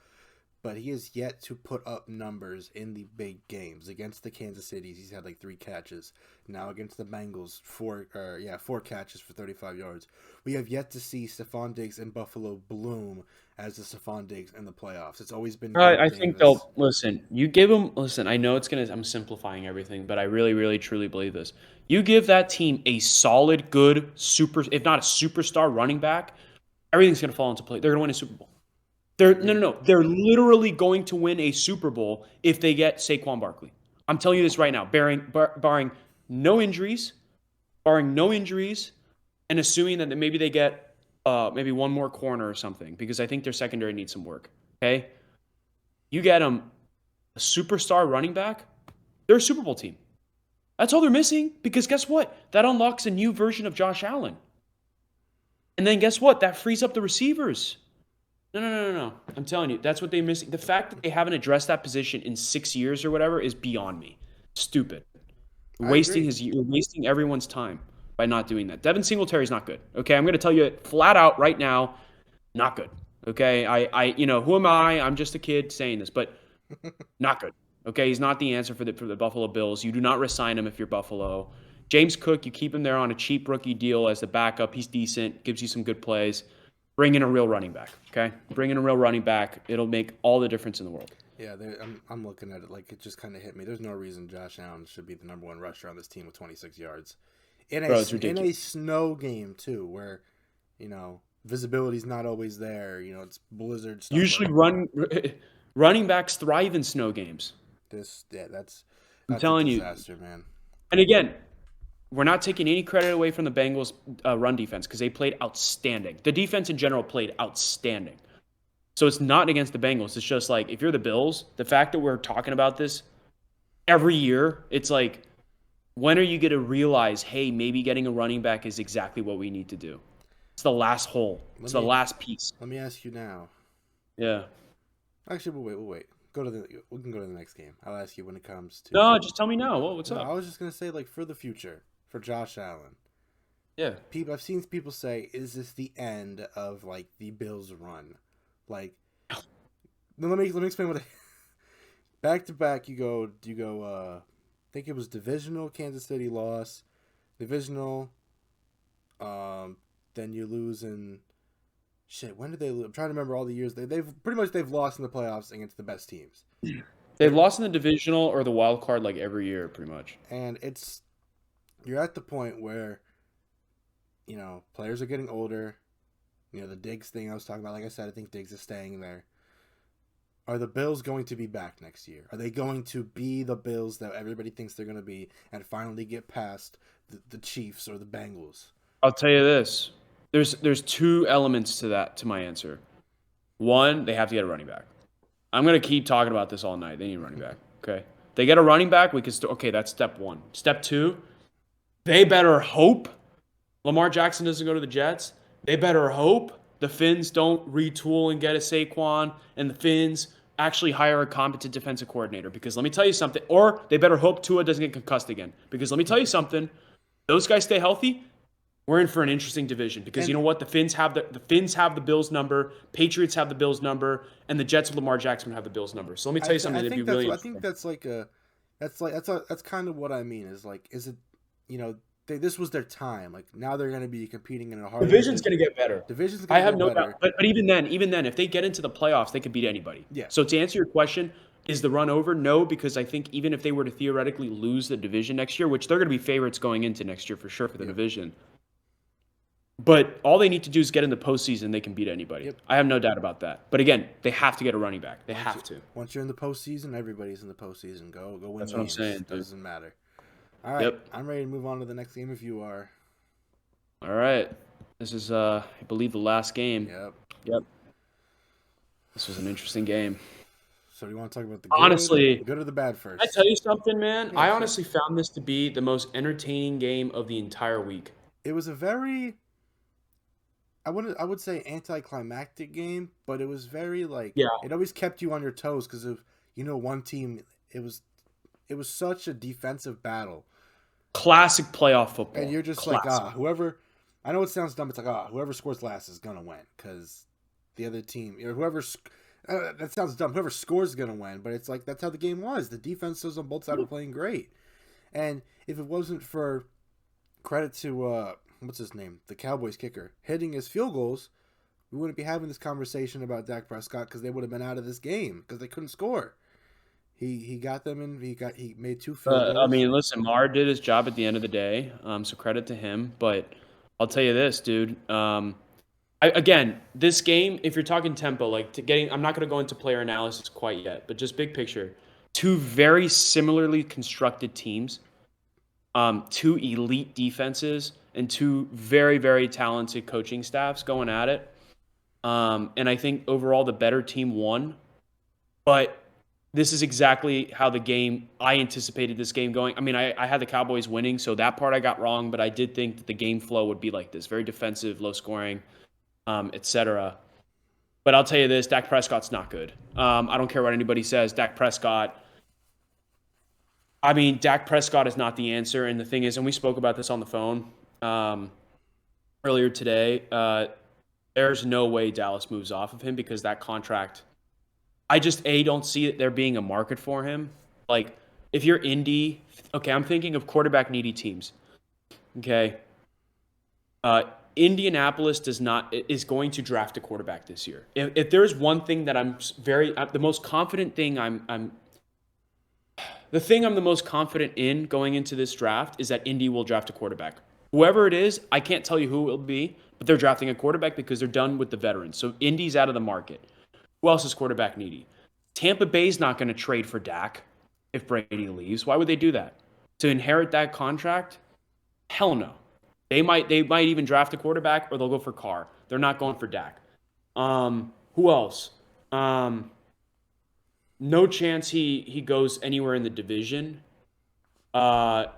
Speaker 1: but he has yet to put up numbers in the big games. Against the Kansas Cities, he's had like 3 catches. Now against the Bengals, 4 catches for 35 yards. We have yet to see Stephon Diggs in Buffalo bloom as the Stephon Diggs in the playoffs. It's always been.
Speaker 2: I think they'll listen. You give him listen. I know it's gonna. I'm simplifying everything, but I really, really, truly believe this. You give that team a solid, good, if not a superstar running back, everything's gonna fall into place. They're gonna win a Super Bowl. No. They're literally going to win a Super Bowl if they get Saquon Barkley. I'm telling you this right now, barring no injuries, and assuming that maybe they get maybe one more corner or something, because I think their secondary needs some work. Okay, you get them a superstar running back, they're a Super Bowl team. That's all they're missing, because guess what? That unlocks a new version of Josh Allen. And then guess what? That frees up the receivers. No. I'm telling you, that's what they're missing. The fact that they haven't addressed that position in 6 years or whatever is beyond me. Stupid. You're wasting everyone's time by not doing that. Devin Singletary's not good. Okay, I'm going to tell you flat out right now, not good. Okay, who am I? I'm just a kid saying this, but not good. Okay, he's not the answer for the Buffalo Bills. You do not resign him if you're Buffalo. James Cook, you keep him there on a cheap rookie deal as the backup. He's decent, gives you some good plays. Bring in a real running back, okay? Bring in a real running back. It'll make all the difference in the world.
Speaker 1: Yeah, I'm looking at it like it just kind of hit me. There's no reason Josh Allen should be the number 1 rusher on this team with 26 yards. In a snow game, too, where, visibility's not always there. It's blizzard stuff.
Speaker 2: Usually running backs thrive in snow games.
Speaker 1: That's
Speaker 2: I'm telling
Speaker 1: a disaster, man.
Speaker 2: And again, we're not taking any credit away from the Bengals' run defense because they played outstanding. The defense in general played outstanding. So it's not against the Bengals. It's just like, if you're the Bills, the fact that we're talking about this every year, it's like, when are you going to realize, hey, maybe getting a running back is exactly what we need to do? It's the last hole. It's the last piece.
Speaker 1: Let me ask you now.
Speaker 2: Yeah.
Speaker 1: Actually, we'll wait. We can go to the next game. I'll ask you when it comes to.
Speaker 2: No, just tell me now. What's up?
Speaker 1: I was just gonna say, for the future, for Josh Allen.
Speaker 2: Yeah.
Speaker 1: I've seen people say, "Is this the end of the Bills' run?" Let me explain what. Back to back, you go. I think it was divisional. Kansas City loss, divisional. Then you lose in. Shit, when did they lose? I'm trying to remember all the years. They've lost in the playoffs against the best teams.
Speaker 2: They've lost in the divisional or the wild card every year, pretty much.
Speaker 1: And you're at the point where, players are getting older. The Diggs thing I was talking about, like I said, I think Diggs is staying there. Are the Bills going to be back next year? Are they going to be the Bills that everybody thinks they're going to be and finally get past the Chiefs or the Bengals?
Speaker 2: I'll tell you this. There's 2 elements to my answer. One, they have to get a running back. I'm going to keep talking about this all night. They need a running back, okay? They get a running back, we can okay, that's step 1. Step 2, they better hope Lamar Jackson doesn't go to the Jets. They better hope the Finns don't retool and get a Saquon, and the Finns actually hire a competent defensive coordinator. Because let me tell you something, or they better hope Tua doesn't get concussed again. Because let me tell you something, those guys stay healthy, we're in for an interesting division because you
Speaker 1: And
Speaker 2: know what? The Finns have the Bills number, Patriots have the Bills number, and the Jets of Lamar Jackson have the Bills number. So let me tell you something that'd be really interesting.
Speaker 1: That's kind of what I mean. Is it, this was their time. Like now they're going to be competing in a hard
Speaker 2: Division's
Speaker 1: division.
Speaker 2: going to get better.
Speaker 1: Division's
Speaker 2: I
Speaker 1: going to
Speaker 2: have
Speaker 1: get
Speaker 2: no
Speaker 1: better.
Speaker 2: doubt. But even then, if they get into the playoffs, they could beat anybody.
Speaker 1: Yeah.
Speaker 2: So to answer your question, is the run over? No, because I think even if they were to theoretically lose the division next year, which they're going to be favorites going into next year for sure for the division, but all they need to do is get in the postseason, they can beat anybody.
Speaker 1: Yep.
Speaker 2: I have no doubt about that. But again, they have to get a running back. They have to.
Speaker 1: Once you're in the postseason, everybody's in the postseason. Go win
Speaker 2: That's
Speaker 1: games.
Speaker 2: what I'm saying, dude.
Speaker 1: Doesn't matter. All right, I'm ready to move on to the next game if you are.
Speaker 2: All right. This is, I believe, the last game. Yep. This was an interesting game.
Speaker 1: So do you want to talk about the good or the bad first?
Speaker 2: I tell you something, man. I honestly found this to be the most entertaining game of the entire week.
Speaker 1: It was a very, I would say anticlimactic game, but it was very it always kept you on your toes because of one team. It was such a defensive battle.
Speaker 2: Classic playoff football.
Speaker 1: And you're just whoever. I know it sounds dumb. It's whoever scores last is gonna win because the other team or whoever. That sounds dumb. Whoever scores is gonna win, but it's that's how the game was. The defenses on both sides were playing great, and if it wasn't for credit to what's his name, the Cowboys kicker, hitting his field goals, we wouldn't be having this conversation about Dak Prescott because they would have been out of this game because they couldn't score. He got them in. He made 2 field goals.
Speaker 2: I mean, listen, Marr did his job at the end of the day, so credit to him. But I'll tell you this, dude. Again, this game, if you're talking tempo, I'm not going to go into player analysis quite yet, but just big picture, 2 very similarly constructed teams, 2 elite defenses, and 2 very, very talented coaching staffs going at it. And I think overall the better team won, but this is exactly how I anticipated this game going. I mean, I had the Cowboys winning, so that part I got wrong, but I did think that the game flow would be like this, very defensive, low scoring, etc. But I'll tell you this, Dak Prescott's not good. I don't care what anybody says. Dak Prescott is not the answer. And the thing is, and we spoke about this on the phone earlier today, there's no way Dallas moves off of him because that contract, I just, don't see it there being a market for him. Like, if you're Indy, okay, I'm thinking of quarterback needy teams. Okay. Indianapolis is going to draft a quarterback this year. If there's one thing that the most confident thing I'm the most confident in going into this draft is that Indy will draft a quarterback. Whoever it is, I can't tell you who it will be, but they're drafting a quarterback because they're done with the veterans. So Indy's out of the market. Who else is quarterback needy? Tampa Bay's not going to trade for Dak if Brady leaves. Why would they do that? To inherit that contract? Hell no. They might even draft a quarterback or they'll go for Carr. They're not going for Dak. Who else? No chance he goes anywhere in the division. And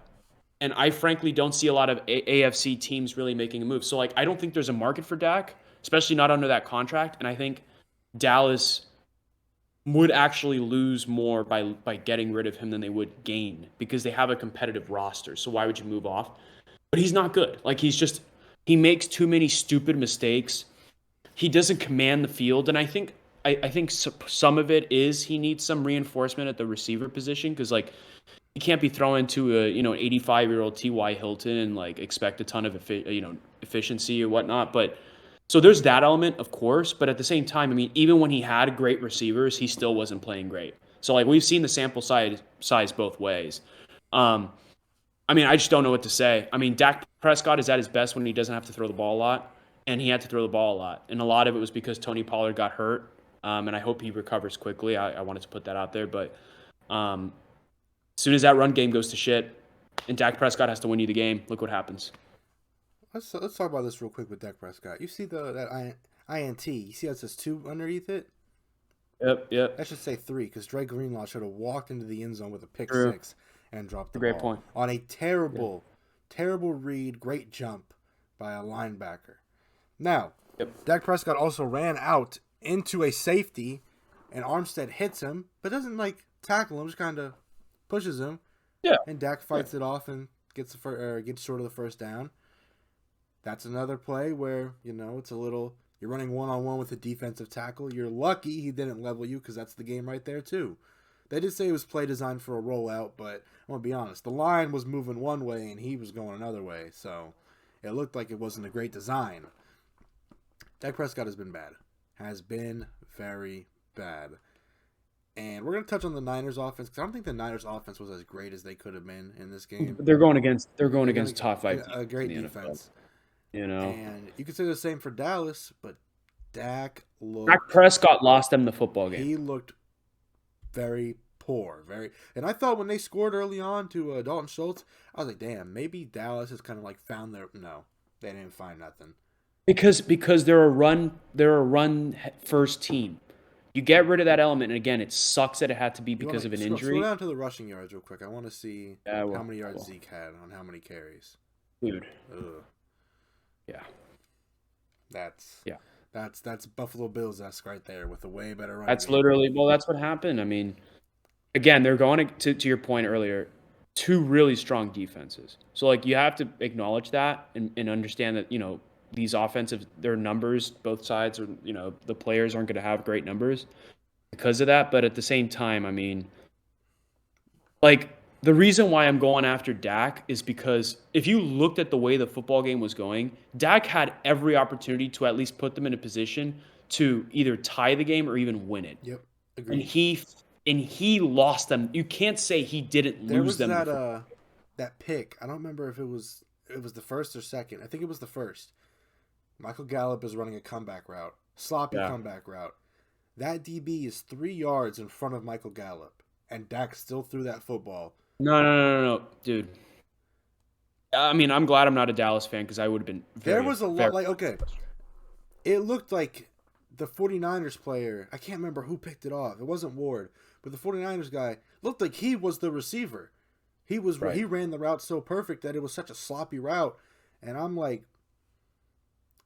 Speaker 2: I frankly don't see a lot of AFC teams really making a move. So I don't think there's a market for Dak, especially not under that contract. And I think Dallas would actually lose more by getting rid of him than they would gain because they have a competitive roster. So why would you move off? But he's not good. He makes too many stupid mistakes. He doesn't command the field. And I think some of it is he needs some reinforcement at the receiver position because you can't be throwing to an 85-year-old T.Y. Hilton and expect a ton of efficiency or whatnot. But so there's that element, of course. But at the same time, I mean, even when he had great receivers, he still wasn't playing great. So we've seen the sample size both ways. I just don't know what to say. I mean, Dak Prescott is at his best when he doesn't have to throw the ball a lot, and he had to throw the ball a lot. And a lot of it was because Tony Pollard got hurt, and I hope he recovers quickly. I wanted to put that out there. But as soon as that run game goes to shit and Dak Prescott has to win you the game, look what happens.
Speaker 1: Let's talk about this real quick with Dak Prescott. You see that INT. You see how it says 2 underneath it?
Speaker 2: Yep.
Speaker 1: I should say 3 because Dre Greenlaw should have walked into the end zone with a pick 6 and dropped the
Speaker 2: Great
Speaker 1: ball.
Speaker 2: Point.
Speaker 1: On a terrible read, great jump by a linebacker. Now, Dak Prescott also ran out into a safety, and Armstead hits him, but doesn't tackle him, just kind of pushes him.
Speaker 2: Yeah.
Speaker 1: And Dak fights it off and gets short of the first down. That's another play where, it's a little, you're running one-on-one with a defensive tackle. You're lucky he didn't level you because that's the game right there too. They did say it was play designed for a rollout, but I'm going to be honest. The line was moving one way and he was going another way, so it looked like it wasn't a great design. Dak Prescott has been bad. Has been very bad. And we're going to touch on the Niners offense because I don't think the Niners offense was as great as they could have been in this game.
Speaker 2: They're going against top 5
Speaker 1: a great defense.
Speaker 2: NFL,
Speaker 1: And you could say the same for Dallas, but Dak
Speaker 2: Prescott lost them the football game.
Speaker 1: He looked very poor, and I thought when they scored early on to Dalton Schultz, I was like, damn, maybe Dallas has kind of like found their. No, they didn't find nothing.
Speaker 2: Because they're a run first team. You get rid of that element, and again, it sucks that it had to be because of an injury.
Speaker 1: Scroll down to the rushing yards real quick. I want to see how many yards Zeke had on how many carries.
Speaker 2: Dude.
Speaker 1: Ugh.
Speaker 2: Yeah.
Speaker 1: That's Buffalo Bills-esque right there with a way better run.
Speaker 2: That's literally that's what happened. I mean, again, they're going to your point earlier, 2 really strong defenses. So like you have to acknowledge that and understand that, these offensive, their numbers, both sides are, the players aren't going to have great numbers because of that. But at the same time, I mean, like the reason why I'm going after Dak is because if you looked at the way the football game was going, Dak had every opportunity to at least put them in a position to either tie the game or even win it.
Speaker 1: Yep, agreed.
Speaker 2: And he lost them. You can't say he didn't lose them.
Speaker 1: There was that pick. I don't remember if it was the first or second. I think it was the first. Michael Gallup is running a comeback route. Sloppy comeback route. That DB is 3 yards in front of Michael Gallup. And Dak still threw that football.
Speaker 2: No, dude. I mean, I'm glad I'm not a Dallas fan because I would have been
Speaker 1: there was a lot, okay. It looked like the 49ers player, I can't remember who picked it off. It wasn't Ward. But the 49ers guy looked like he was the receiver. He ran the route so perfect that it was such a sloppy route. And I'm like,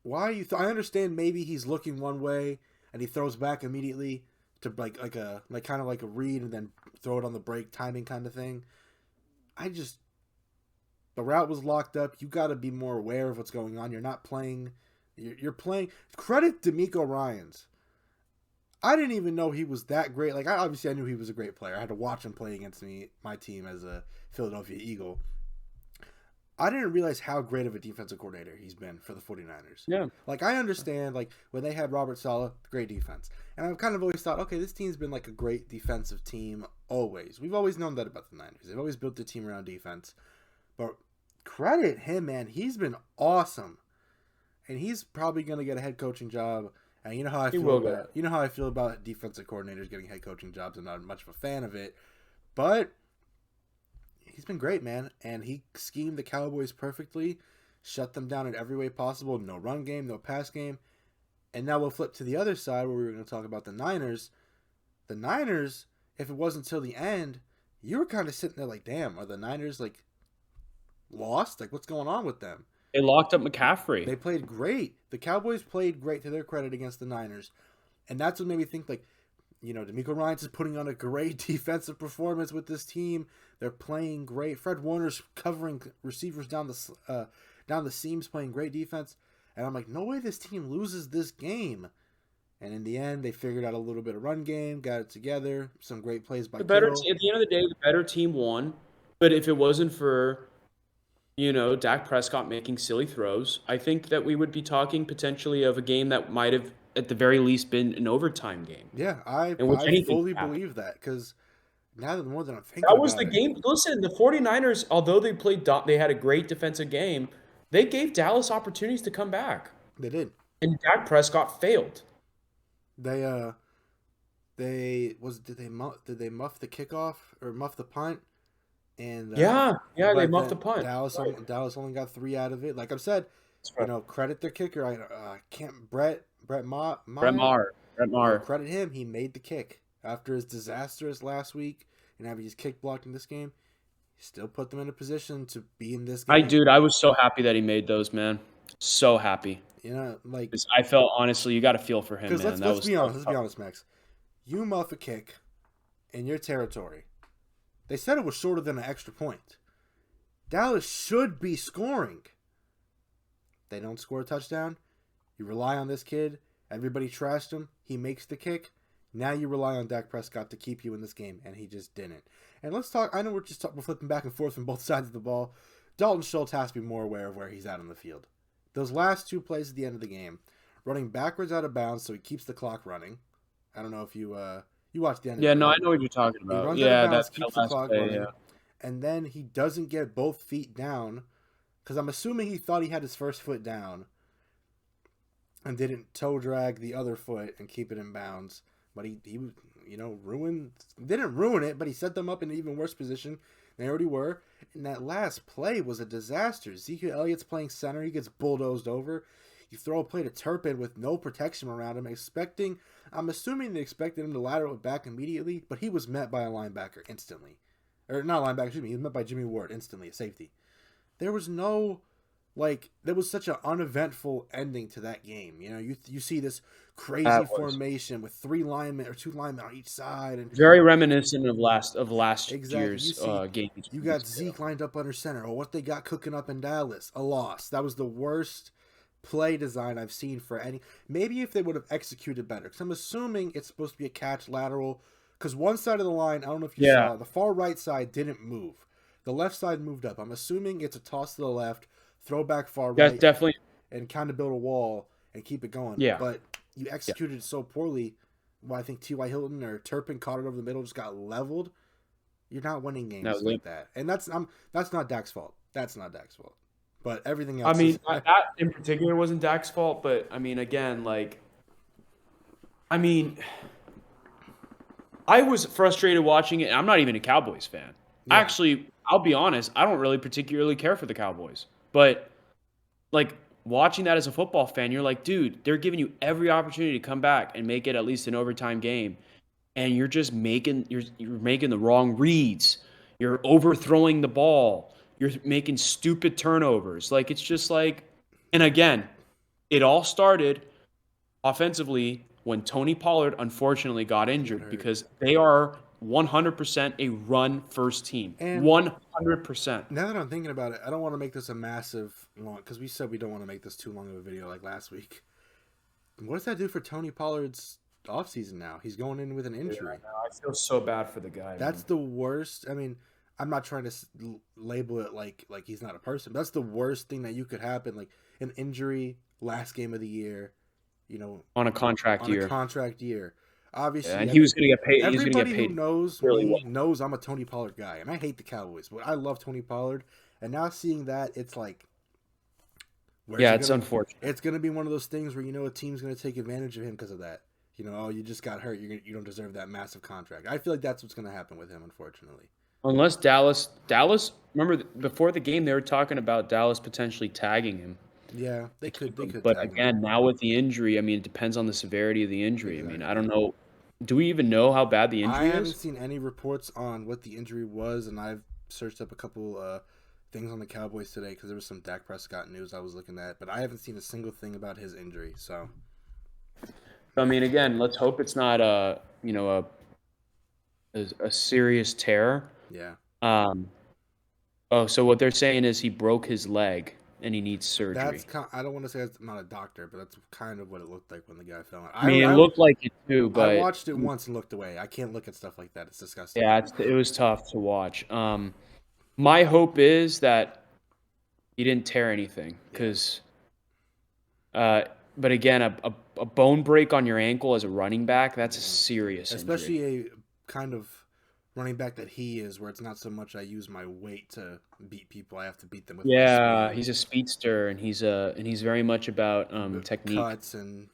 Speaker 1: why are you? I understand maybe he's looking one way and he throws back immediately to kind of like a read and then throw it on the break timing kind of thing. The route was locked up. You got to be more aware of what's going on. You're not playing. You're playing. Credit DeMeco Ryans. I didn't even know he was that great. Like I knew he was a great player. I had to watch him play against my team as a Philadelphia Eagle. I didn't realize how great of a defensive coordinator he's been for the 49ers.
Speaker 2: Yeah.
Speaker 1: Like, I understand, like, when they had Robert Saleh, great defense. And I've kind of always thought, okay, this team's been, like, a great defensive team always. We've always known that about the Niners. They've always built their team around defense. But credit him, man. He's been awesome. And he's probably going to get a head coaching job. And you know how I feel about defensive coordinators getting head coaching jobs. I'm not much of a fan of it. But he's been great, man, and he schemed the Cowboys perfectly, shut them down in every way possible. No run game, no pass game. And now we'll flip to the other side where we were going to talk about the Niners. The Niners, if it wasn't till the end, you were kind of sitting there like, damn, are the Niners, like, lost? Like, what's going on with them?
Speaker 2: They locked up McCaffrey.
Speaker 1: They played great. The Cowboys played great to their credit against the Niners. And that's what made me think, like, DeMeco Ryans is putting on a great defensive performance with this team. They're playing great. Fred Warner's covering receivers down the seams, playing great defense. And I'm like, no way this team loses this game. And in the end, they figured out a little bit of run game, got it together. Some great plays by Kittle.
Speaker 2: At the end of the day, the better team won. But if it wasn't for, Dak Prescott making silly throws, I think that we would be talking potentially of a game that might have, at the very least, been an overtime game.
Speaker 1: Yeah, I fully believe that because now that more than I'm thinking about it.
Speaker 2: That was the game. Listen, the 49ers, although they had a great defensive game, they gave Dallas opportunities to come back.
Speaker 1: They did.
Speaker 2: And Dak Prescott failed.
Speaker 1: Did they muff the kickoff or muff the punt? And
Speaker 2: they muffed the punt.
Speaker 1: Dallas only got 3 out of it. Like I've said, credit their kicker. I can't Brett Maher. Credit him. He made the kick after his disastrous last week and having his kick blocked in this game. He still put them in a position to be in this game.
Speaker 2: I was so happy that he made those, man. So happy. I felt, honestly, you got to feel for him, man.
Speaker 1: Because let's be honest, Max. You muff a kick in your territory. They said it was shorter than an extra point. Dallas should be scoring. They don't score a touchdown. You rely on this kid. Everybody trashed him. He makes the kick. Now you rely on Dak Prescott to keep you in this game, and he just didn't. And let's talk. I know we're flipping back and forth from both sides of the ball. Dalton Schultz has to be more aware of where he's at on the field. Those last 2 plays at the end of the game, running backwards out of bounds so he keeps the clock running. I don't know if you watched the end
Speaker 2: Yeah,
Speaker 1: of it.
Speaker 2: no, I know what you're talking
Speaker 1: He
Speaker 2: about.
Speaker 1: runs out of
Speaker 2: Yeah,
Speaker 1: bounds,
Speaker 2: that
Speaker 1: keeps the
Speaker 2: last
Speaker 1: clock
Speaker 2: play,
Speaker 1: running,
Speaker 2: yeah.
Speaker 1: and then he doesn't get both feet down because I'm assuming he thought he had his first foot down and didn't toe drag the other foot and keep it in bounds. But he didn't ruin it, but he set them up in an even worse position than they already were. And that last play was a disaster. Ezekiel Elliott's playing center. He gets bulldozed over. You throw a play to Turpin with no protection around him, I'm assuming they expected him to lateral it back immediately, but he was met by a linebacker instantly. Or not a linebacker, he was met by Jimmy Ward instantly, a safety. There was such an uneventful ending to that game. You see this crazy formation with 3 linemen or 2 linemen on each side, and
Speaker 2: very reminiscent of last
Speaker 1: exactly.
Speaker 2: year's game.
Speaker 1: You got Zeke lined up under center, or what they got cooking up in Dallas, a loss. That was the worst play design I've seen for any. Maybe if they would have executed better, because I'm assuming it's supposed to be a catch lateral. Because one side of the line, I don't know if you saw, the far right side didn't move. The left side moved up. I'm assuming it's a toss to the left, throw back far right,
Speaker 2: definitely,
Speaker 1: and kind of build a wall and keep it going.
Speaker 2: Yeah.
Speaker 1: But you executed it so poorly. Well, I think T.Y. Hilton or Turpin caught it over the middle, just got leveled. You're not winning games like that. And that's not Dak's fault. That's not Dak's fault. But everything else.
Speaker 2: I mean, that in particular wasn't Dak's fault, but I mean, again, I was frustrated watching it. I'm not even a Cowboys fan. Yeah. Actually, I'll be honest, I don't really particularly care for the Cowboys. But watching that as a football fan, you're like, dude, they're giving you every opportunity to come back and make it at least an overtime game, and you're just making the wrong reads. You're overthrowing the ball. You're making stupid turnovers. It's just and again, it all started offensively when Tony Pollard unfortunately got injured, because they are 100% a run-first team. And 100%.
Speaker 1: Now that I'm thinking about it, I don't want to make this a massive long, because we said we don't want to make this too long of a video like last week. What does that do for Tony Pollard's offseason now? He's going in with an injury.
Speaker 2: Yeah, I feel so bad for the guy.
Speaker 1: That's the worst. I mean, I'm not trying to label it like he's not a person. That's the worst thing that you could happen, like an injury last game of the year,
Speaker 2: on a contract year.
Speaker 1: Obviously,
Speaker 2: and he was going to get paid.
Speaker 1: Everybody who knows me knows I'm a Tony Pollard guy, and I hate the Cowboys, but I love Tony Pollard. And now seeing that, it's like,
Speaker 2: it's unfortunate.
Speaker 1: It's going to be one of those things where a team's going to take advantage of him because of that. You just got hurt. You don't deserve that massive contract. I feel like that's what's going to happen with him, unfortunately.
Speaker 2: Unless Dallas. Remember before the game they were talking about Dallas potentially tagging him.
Speaker 1: Yeah, they could.
Speaker 2: But again, now with the injury, I mean, it depends on the severity of the injury. Exactly. I mean, I don't know. Do we even know how bad the injury is?
Speaker 1: I haven't seen any reports on what the injury was, and I've searched up a couple things on the Cowboys today because there was some Dak Prescott news I was looking at, but I haven't seen a single thing about his injury. So,
Speaker 2: I mean, again, let's hope it's not a serious tear.
Speaker 1: Yeah.
Speaker 2: So what they're saying is he broke his leg and he needs surgery.
Speaker 1: I don't want to say I'm not a doctor, but that's kind of what it looked like when the guy fell.
Speaker 2: It looked like it too, but
Speaker 1: I watched it once and looked away. I can't look at stuff like that. It's disgusting.
Speaker 2: Yeah, it was tough to watch. My hope is that he didn't tear anything, because, but again, a bone break on your ankle as a running back, that's a serious injury.
Speaker 1: Especially a kind of running back that he is, where it's not so much I use my weight to beat people, I have to beat them with
Speaker 2: my speed. He's a speedster, and he's very much about technique,
Speaker 1: cuts and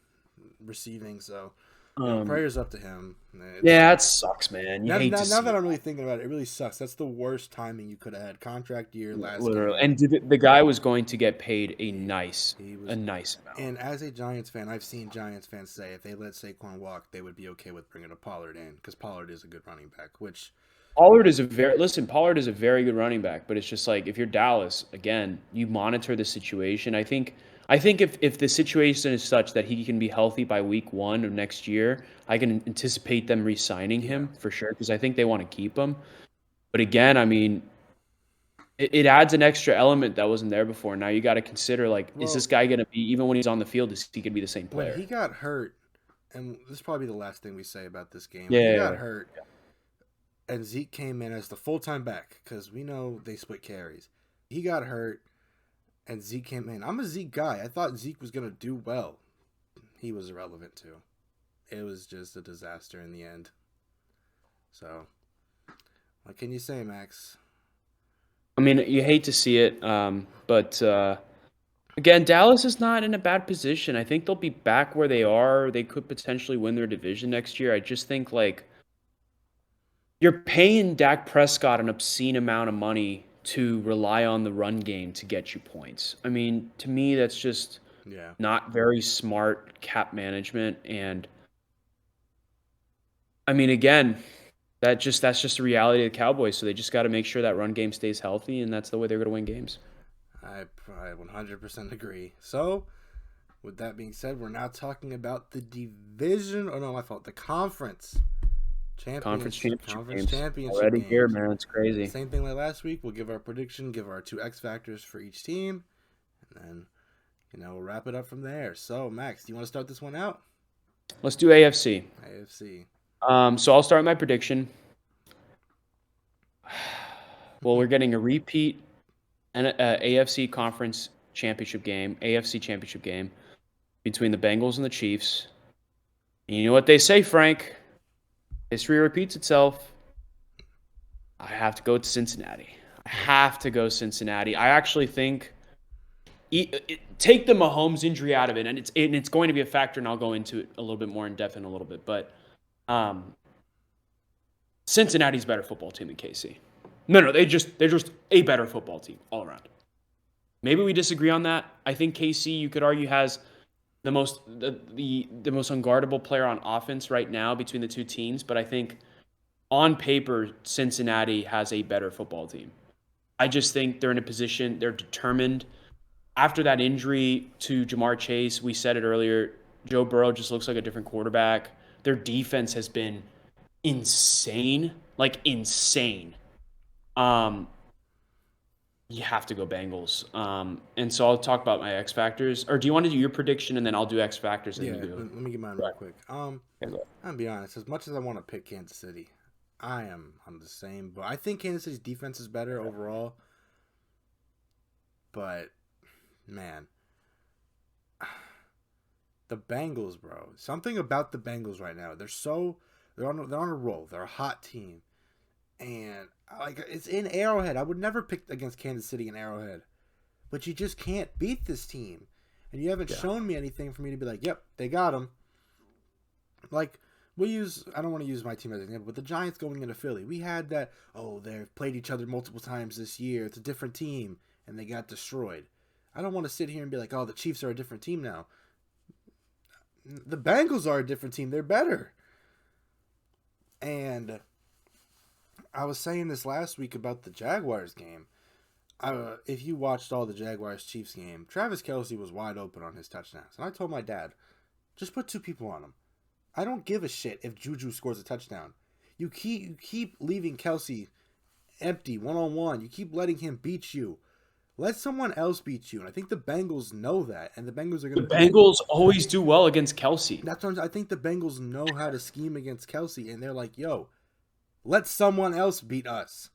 Speaker 1: receiving. So prayers up to him.
Speaker 2: It sucks, man.
Speaker 1: Now that I'm really thinking about it, it really sucks. That's the worst timing you could have had. Contract year last year.
Speaker 2: And the guy was going to get paid a nice amount.
Speaker 1: And as a Giants fan, I've seen Giants fans say if they let Saquon walk, they would be okay with bringing a Pollard in, because Pollard is a good running back.
Speaker 2: Pollard is a very good running back, but it's just like, if you're Dallas, again, you monitor the situation. I think if the situation is such that he can be healthy by week 1 of next year, I can anticipate them re-signing him for sure, because I think they want to keep him. But again, I mean, it adds an extra element that wasn't there before. Now you got to consider, like, is this
Speaker 1: Well,
Speaker 2: guy going to be, even when he's on the field, is he going to be the same
Speaker 1: when
Speaker 2: player?
Speaker 1: he got hurt, and this is probably the last thing we say about this game. When he got
Speaker 2: Yeah.
Speaker 1: hurt, and Zeke came in as the full time back because we know they split carries. He got hurt, and Zeke came in. I'm a Zeke guy. I thought Zeke was gonna do well. He was irrelevant too. It was just a disaster in the end. So, what can you say, Max?
Speaker 2: I mean, you hate to see it, but again, Dallas is not in a bad position. I think they'll be back where they are. They could potentially win their division next year. I just think, like, you're paying Dak Prescott an obscene amount of money to rely on the run game to get you points. I mean, to me, that's just
Speaker 1: Yeah,
Speaker 2: not very smart cap management. And I mean, again, that's just the reality of the Cowboys. So they just got to make sure that run game stays healthy, and that's the way they're going to win games.
Speaker 1: I 100% agree. So, with that being said, we're now talking about the division. Oh no, my fault. The
Speaker 2: Conference championship
Speaker 1: conference
Speaker 2: games
Speaker 1: championship
Speaker 2: already here,
Speaker 1: games.
Speaker 2: man. It's crazy.
Speaker 1: Same thing like last week. We'll give our prediction, give our two X factors for each team, and then we'll wrap it up from there. So, Max, do you want to start this one out?
Speaker 2: Let's do AFC.
Speaker 1: AFC.
Speaker 2: So I'll start with my prediction. Well, we're getting a repeat AFC conference championship game, AFC championship game between the Bengals and the Chiefs. And you know what they say, Frank? History repeats itself. I have to go to Cincinnati. I have to go Cincinnati. I actually think take the Mahomes injury out of it, and it's going to be a factor, and I'll go into it a little bit more in depth in a little bit. But Cincinnati's a better football team than KC. No, they're just a better football team all around. Maybe we disagree on that. I think KC, you could argue, has the most unguardable player on offense right now between the two teams, but I think on paper Cincinnati has a better football team. I just think they're in a position, they're determined. After that injury to Jamar Chase, we said it earlier, Joe Burrow just looks like a different quarterback. Their defense has been insane, like insane. You have to go Bengals. And so I'll talk about my X factors. Or do you want to do your prediction and then I'll do X factors and
Speaker 1: Yeah,
Speaker 2: you do?
Speaker 1: let me get mine real quick. I'm gonna be honest. As much as I want to pick Kansas City, I am on the same. But I think Kansas City's defense is better overall. But man, the Bengals, bro. Something about the Bengals right now. They're on a roll. They're a hot team, and like it's in Arrowhead. I would never pick against Kansas City in Arrowhead, but you just can't beat this team, and you haven't shown me anything for me to be like, yep, they got them. Like I don't want to use my team as an example, but the Giants going into Philly, we had that. Oh, they've played each other multiple times this year. It's a different team, and they got destroyed. I don't want to sit here and be like, oh, the Chiefs are a different team now. The Bengals are a different team. They're better. And I was saying this last week about the Jaguars game. If you watched all the Jaguars-Chiefs game, Travis Kelce was wide open on his touchdowns. And I told my dad, just put two people on him. I don't give a shit if Juju scores a touchdown. You keep leaving Kelce empty, one-on-one. You keep letting him beat you. Let someone else beat you. And I think the Bengals know that. And the Bengals are going to...
Speaker 2: The Bengals always do well against Kelce.
Speaker 1: That's what I think the Bengals know how to scheme against Kelce. And they're like, yo, let someone else beat us.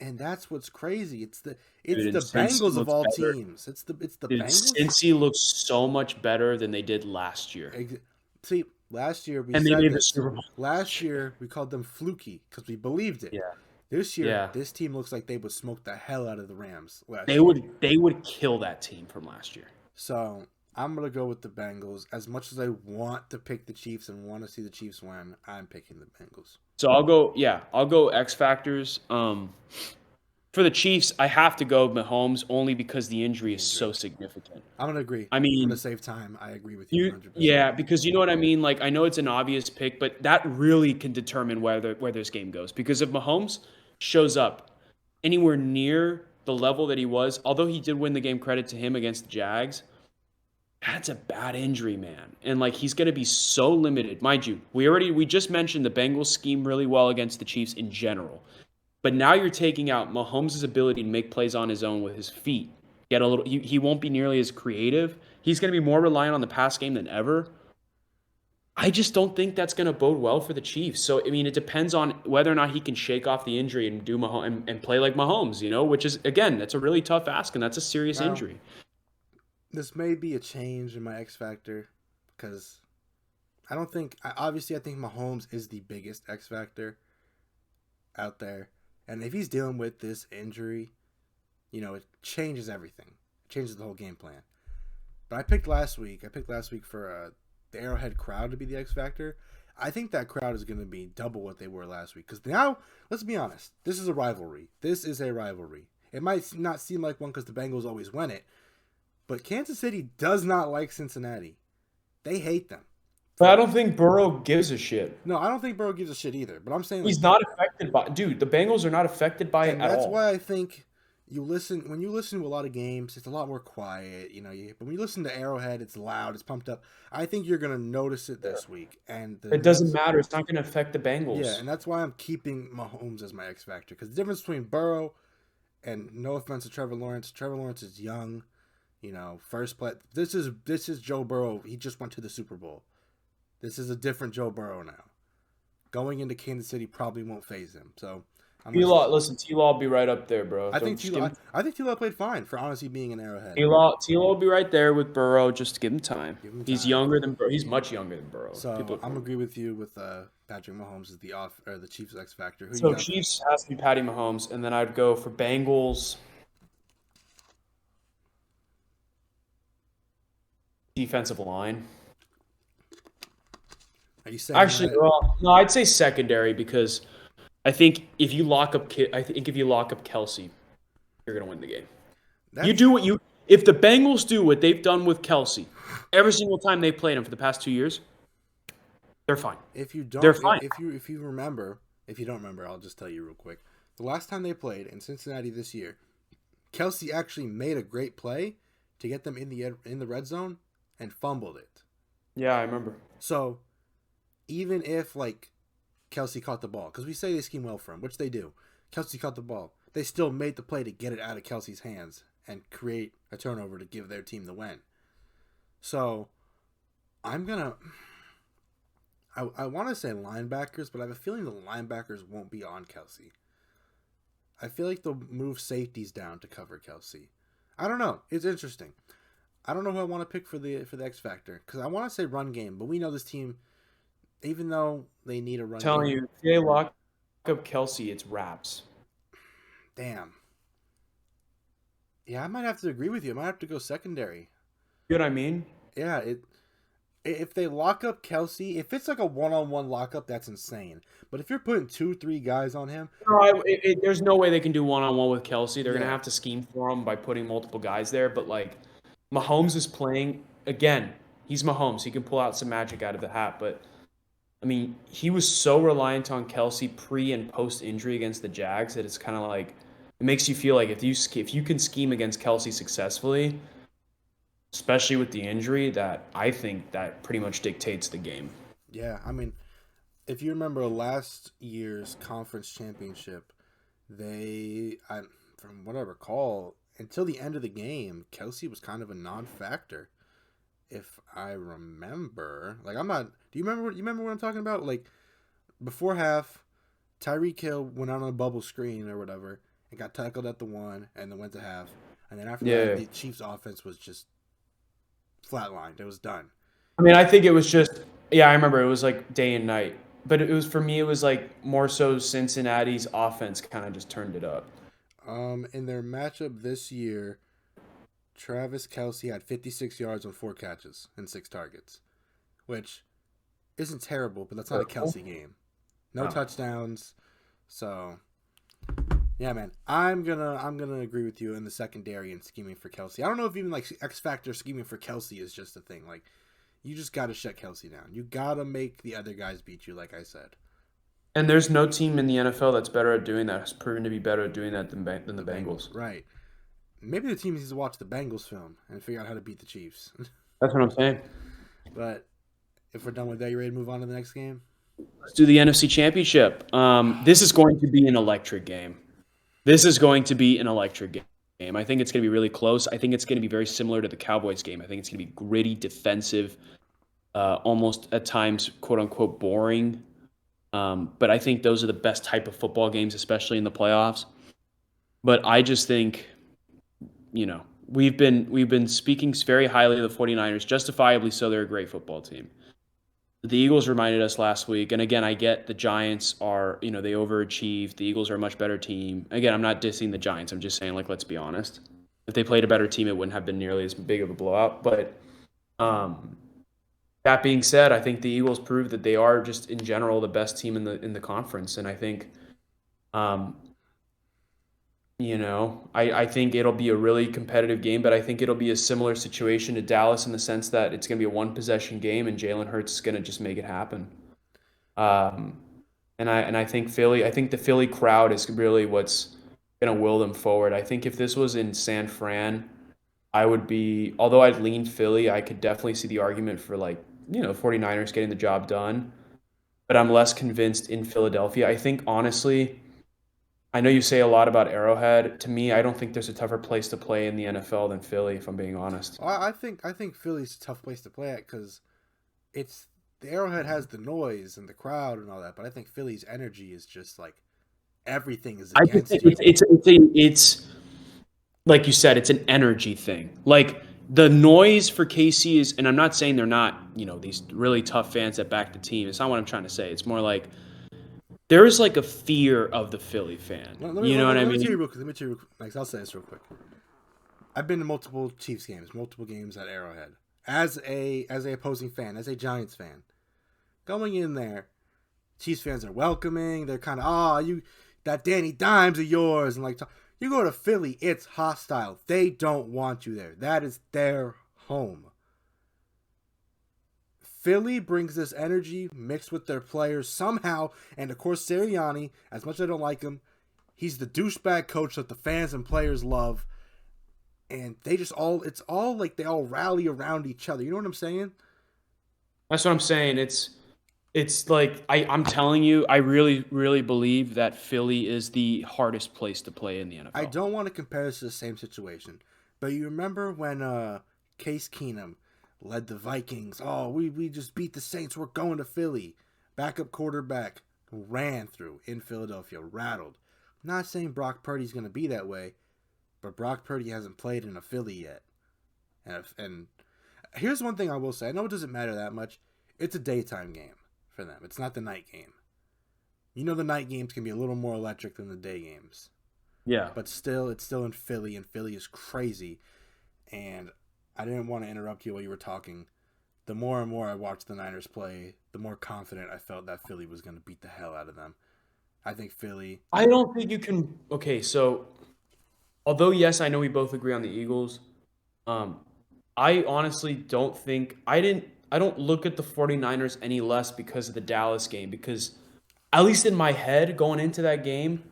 Speaker 1: And that's what's crazy. It's the Bengals of all teams. It's the Bengals.
Speaker 2: Cincy looks so much better than they did last year.
Speaker 1: See, last year we
Speaker 2: and
Speaker 1: said
Speaker 2: they made
Speaker 1: this.
Speaker 2: The Super Bowl.
Speaker 1: Last year we called them fluky because we believed it.
Speaker 2: Yeah.
Speaker 1: This year, this team looks like they would smoke the hell out of the Rams.
Speaker 2: They would kill that team from last year.
Speaker 1: So I'm gonna go with the Bengals. As much as I want to pick the Chiefs and want to see the Chiefs win, I'm picking the Bengals.
Speaker 2: So I'll go X factors. For the Chiefs, I have to go Mahomes only because the injury is so significant.
Speaker 1: I'm gonna agree.
Speaker 2: I mean,
Speaker 1: I'm gonna save time. I agree with you 100%.
Speaker 2: Yeah, because you know what I mean. Like I know it's an obvious pick, but that really can determine where this game goes. Because if Mahomes shows up anywhere near the level that he was, although he did win the game, credit to him against the Jags, that's a bad injury, man. And like he's going to be so limited. Mind you, we just mentioned the Bengals scheme really well against the Chiefs in general. But now you're taking out Mahomes' ability to make plays on his own with his feet. Get a little. He won't be nearly as creative. He's going to be more reliant on the pass game than ever. I just don't think that's going to bode well for the Chiefs. So I mean, it depends on whether or not he can shake off the injury and do Mahomes and play like Mahomes. Which is again, that's a really tough ask, and that's a serious
Speaker 1: Now,
Speaker 2: injury.
Speaker 1: this may be a change in my X factor because I don't think. Obviously, I think Mahomes is the biggest X factor out there, and if he's dealing with this injury, it changes everything. It changes the whole game plan. But I picked last week. For the Arrowhead crowd to be the X factor. I think that crowd is going to be double what they were last week. Because now, let's be honest, this is a rivalry. It might not seem like one because the Bengals always win it, but Kansas City does not like Cincinnati. They hate them.
Speaker 2: But I don't think Burrow gives a shit.
Speaker 1: No, I don't think Burrow gives a shit either. But I'm saying
Speaker 2: He's not affected by. Dude, the Bengals are not affected by it at all.
Speaker 1: That's why I think when you listen to a lot of games, it's a lot more quiet. But when you listen to Arrowhead, it's loud, it's pumped up. I think you're gonna notice it this week, and
Speaker 2: it doesn't matter. It's not gonna affect the Bengals.
Speaker 1: Yeah, and that's why I'm keeping Mahomes as my X factor because the difference between Burrow and no offense to Trevor Lawrence. Trevor Lawrence is young, first play. This is Joe Burrow. He just went to the Super Bowl. This is a different Joe Burrow now. Going into Kansas City probably won't phase him. So.
Speaker 2: T-Law will be right up there, bro.
Speaker 1: I think T-Law played fine for honestly being an Arrowhead.
Speaker 2: T-Law will be right there with Burrow. Just give him time. He's younger than Burrow. He's much younger than Burrow.
Speaker 1: So I'm agree with you with Patrick Mahomes is the Chiefs X factor.
Speaker 2: So Chiefs has to be Patty Mahomes, and then I'd go for Bengals defensive line.
Speaker 1: Are you saying
Speaker 2: no, I'd say secondary because. I think if you lock up Kelsey, you're gonna win the game. If the Bengals do what they've done with Kelsey every single time they played him for the past 2 years, they're fine.
Speaker 1: They're fine. If you don't remember, I'll just tell you real quick. The last time they played in Cincinnati this year, Kelsey actually made a great play to get them in the red zone and fumbled it.
Speaker 2: Yeah, I remember.
Speaker 1: So even if Kelsey caught the ball, because we say they scheme well for him, which they do. Kelsey caught the ball. They still made the play to get it out of Kelsey's hands and create a turnover to give their team the win. So, I want to say linebackers, but I have a feeling the linebackers won't be on Kelsey. I feel like they'll move safeties down to cover Kelsey. I don't know. It's interesting. I don't know who I want to pick for the X Factor, because I want to say run game, but we know this team... Even though they need a run,
Speaker 2: I'm telling you, if they lock up Kelsey, it's wraps.
Speaker 1: Damn. Yeah, I might have to agree with you. I might have to go secondary.
Speaker 2: You know what I mean?
Speaker 1: Yeah, if they lock up Kelsey, if it's like a one-on-one lockup, that's insane. But if you're putting 2-3 guys on him...
Speaker 2: there's no way they can do one-on-one with Kelsey. They're going to have to scheme for him by putting multiple guys there. But, Mahomes is playing... Again, he's Mahomes. He can pull out some magic out of the hat, but... I mean, he was so reliant on Kelsey pre and post injury against the Jags that it's kind of it makes you feel like if you can scheme against Kelsey successfully, especially with the injury, that I think that pretty much dictates the game.
Speaker 1: Yeah, I mean, if you remember last year's conference championship, from what I recall, until the end of the game, Kelsey was kind of a non-factor. If I remember, I'm not. Do you remember what I'm talking about? Before half, Tyreek Hill went out on a bubble screen or whatever and got tackled at the 1, and then went to half, and then after that, the Chiefs' offense was just flatlined. It was done.
Speaker 2: I mean, I think it was just. Yeah, I remember it was day and night, but it was for me. It was more so Cincinnati's offense kind of just turned it up.
Speaker 1: In their matchup this year. Travis Kelce had 56 yards on 4 catches and 6 targets, which isn't terrible, but that's not a Kelce game. No touchdowns. So, yeah, man, I'm gonna agree with you in the secondary and scheming for Kelce. I don't know if even X Factor scheming for Kelce is just a thing. You just gotta shut Kelce down. You gotta make the other guys beat you, like I said.
Speaker 2: And there's no team in the NFL that's better at doing that. Has proven to be better at doing that than the Bengals.
Speaker 1: Right. Maybe the team needs to watch the Bengals film and figure out how to beat the Chiefs.
Speaker 2: That's what I'm saying.
Speaker 1: But if we're done with that, you ready to move on to the next game?
Speaker 2: Let's do the NFC Championship. This is going to be an electric game. This is going to be an electric game. I think it's going to be really close. I think it's going to be very similar to the Cowboys game. I think it's going to be gritty, defensive, almost at times, quote unquote, boring. But I think those are the best type of football games, especially in the playoffs. But I just think, we've been speaking very highly of the 49ers, justifiably so. They're a great football team. The Eagles reminded us last week, and again, I get the Giants are, they overachieved. The Eagles are a much better team. Again, I'm not dissing the Giants. I'm just saying, like, let's be honest. If they played a better team, it wouldn't have been nearly as big of a blowout. But um, that being said, I think the Eagles proved that they are just in general the best team in the conference, and I think, um, I think it'll be a really competitive game, but I think it'll be a similar situation to Dallas in the sense that it's going to be a one possession game, and Jalen Hurts is going to just make it happen. Um, and I think Philly, I think the Philly crowd is really what's going to will them forward. I think if this was in San Fran, I would be, although I'd lean Philly, I could definitely see the argument for, like, 49ers getting the job done. But I'm less convinced in Philadelphia. I think honestly, I know you say a lot about Arrowhead. To me, I don't think there's a tougher place to play in the NFL than Philly, if I'm being honest.
Speaker 1: I think Philly's a tough place to play at because it's the Arrowhead has the noise and the crowd and all that, but I think Philly's energy is just like everything is
Speaker 2: I just think
Speaker 1: against you.
Speaker 2: it's like you said, it's an energy thing. Like the noise for KC is, and I'm not saying they're not, these really tough fans that back the team. It's not what I'm trying to say. It's more like there is like a fear of the Philly fan.
Speaker 1: Let me
Speaker 2: You
Speaker 1: let
Speaker 2: know
Speaker 1: me,
Speaker 2: what I
Speaker 1: let me tell you
Speaker 2: mean?
Speaker 1: real quick. Let me tell you real quick. Max, I'll say this real quick. I've been to multiple Chiefs games, multiple games at Arrowhead. As a opposing fan, as a Giants fan, going in there, Chiefs fans are welcoming. They're kind of you that Danny Dimes of yours, and like you go to Philly, it's hostile. They don't want you there. That is their home. Philly brings this energy mixed with their players somehow, and of course Sirianni, as much as I don't like him, he's the douchebag coach that the fans and players love, and they just it's all like they all rally around each other. You know what I'm saying?
Speaker 2: That's what I'm saying. It's like I'm telling you, I really, really believe that Philly is the hardest place to play in the
Speaker 1: I
Speaker 2: NFL.
Speaker 1: don't want to compare this to the same situation, but you remember when Case Keenum led the Vikings? Oh, we just beat the Saints. We're going to Philly. Backup quarterback ran through in Philadelphia, rattled. Not saying Brock Purdy's going to be that way, but Brock Purdy hasn't played in a Philly yet. And here's one thing I will say. I know it doesn't matter that much. It's a daytime game for them. It's not the night game. You know the night games can be a little more electric than the day games.
Speaker 2: Yeah.
Speaker 1: But still, it's still in Philly, and Philly is crazy. And I didn't want to interrupt you while you were talking. The more and more I watched the Niners play, the more confident I felt that Philly was going to beat the hell out of them. I think Philly.
Speaker 2: I don't think you can. Okay, so although yes, I know we both agree on the Eagles. Um, I honestly don't think I don't look at the 49ers any less because of the Dallas game because at least in my head going into that game,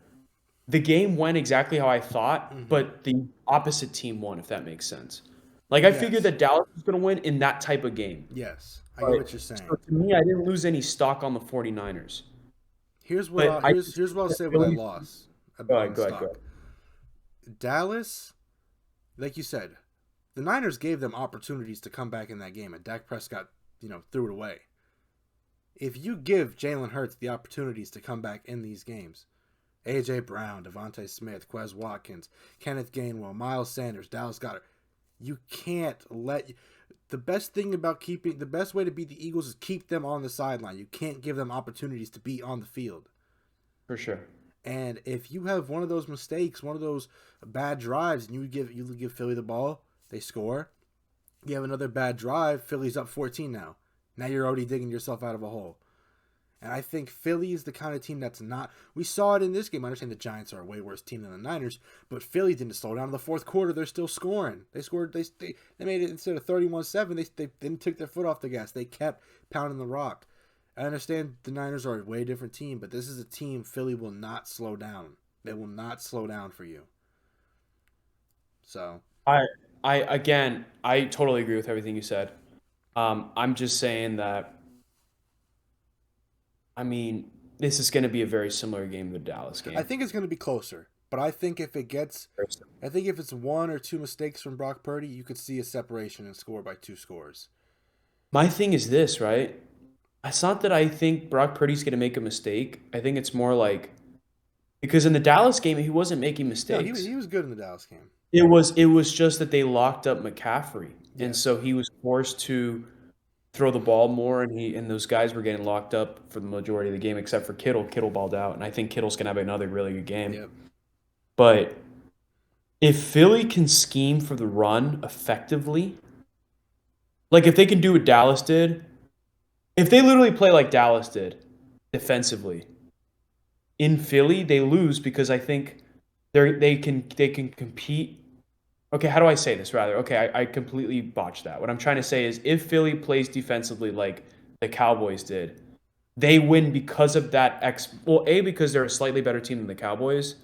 Speaker 2: the game went exactly how I thought,
Speaker 1: Mm-hmm.
Speaker 2: but the opposite team won, if that makes sense. Like I figured
Speaker 1: Yes.
Speaker 2: that Dallas was going to win in that type of game.
Speaker 1: Yes. I get
Speaker 2: But
Speaker 1: what you're
Speaker 2: so
Speaker 1: saying.
Speaker 2: to me, I didn't lose any stock on the 49ers.
Speaker 1: Here's what
Speaker 2: But
Speaker 1: I
Speaker 2: I
Speaker 1: here's
Speaker 2: just
Speaker 1: here's what
Speaker 2: think
Speaker 1: I'll
Speaker 2: that
Speaker 1: say. What I
Speaker 2: Philly.
Speaker 1: lost
Speaker 2: Go
Speaker 1: on
Speaker 2: ahead, go ahead, go
Speaker 1: stock.
Speaker 2: ahead.
Speaker 1: Dallas, like you said, the Niners gave them opportunities to come back in that game, and Dak Prescott, threw it away. If you give Jalen Hurts the opportunities to come back in these games, A.J. Brown, Devontae Smith, Quez Watkins, Kenneth Gainwell, Miles Sanders, Dallas Goedert, you can't let. The best thing about the best way to beat the Eagles is keep them on the sideline. You can't give them opportunities to be on the field.
Speaker 2: For sure.
Speaker 1: And if you have one of those mistakes, one of those bad drives, and you give Philly the ball, they score. You have another bad drive, Philly's up 14 now. Now you're already digging yourself out of a hole. And I think Philly is the kind of team that's not. We saw it in this game. I understand the Giants are a way worse team than the Niners, but Philly didn't slow down in the fourth quarter. They're still scoring. They scored. They made it instead of 31-7. They didn't take their foot off the gas. They kept pounding the rock. I understand the Niners are a way different team, but this is a team Philly will not slow down. They will not slow down for you. So
Speaker 2: I I again, I totally agree with everything you said. I'm just saying that I mean, this is going to be a very similar game to the Dallas
Speaker 1: I
Speaker 2: game.
Speaker 1: think it's going to be closer, but I think I think if it's one or two mistakes from Brock Purdy, you could see a separation and score by 2 scores.
Speaker 2: My thing is this, right? It's not that I think Brock Purdy's going to make a mistake. I think it's more like because in the Dallas game he wasn't making
Speaker 1: No,
Speaker 2: mistakes.
Speaker 1: he was good in the Dallas game.
Speaker 2: It was just that they locked up McCaffrey, and
Speaker 1: Yeah,
Speaker 2: so he was forced to throw the ball more, and those guys were getting locked up for the majority of the game, except for Kittle. Kittle balled out, and I think Kittle's gonna have another really good game.
Speaker 1: yep.
Speaker 2: But if Philly can scheme for the run effectively, like if they can do what Dallas did, if they literally play like Dallas did defensively in Philly, they lose because I think they can compete. Okay, how do I say this rather? Okay, I completely botched that. What I'm trying to say is if Philly plays defensively like the Cowboys did, they win because of that well, A, because they're a slightly better team than the Cowboys,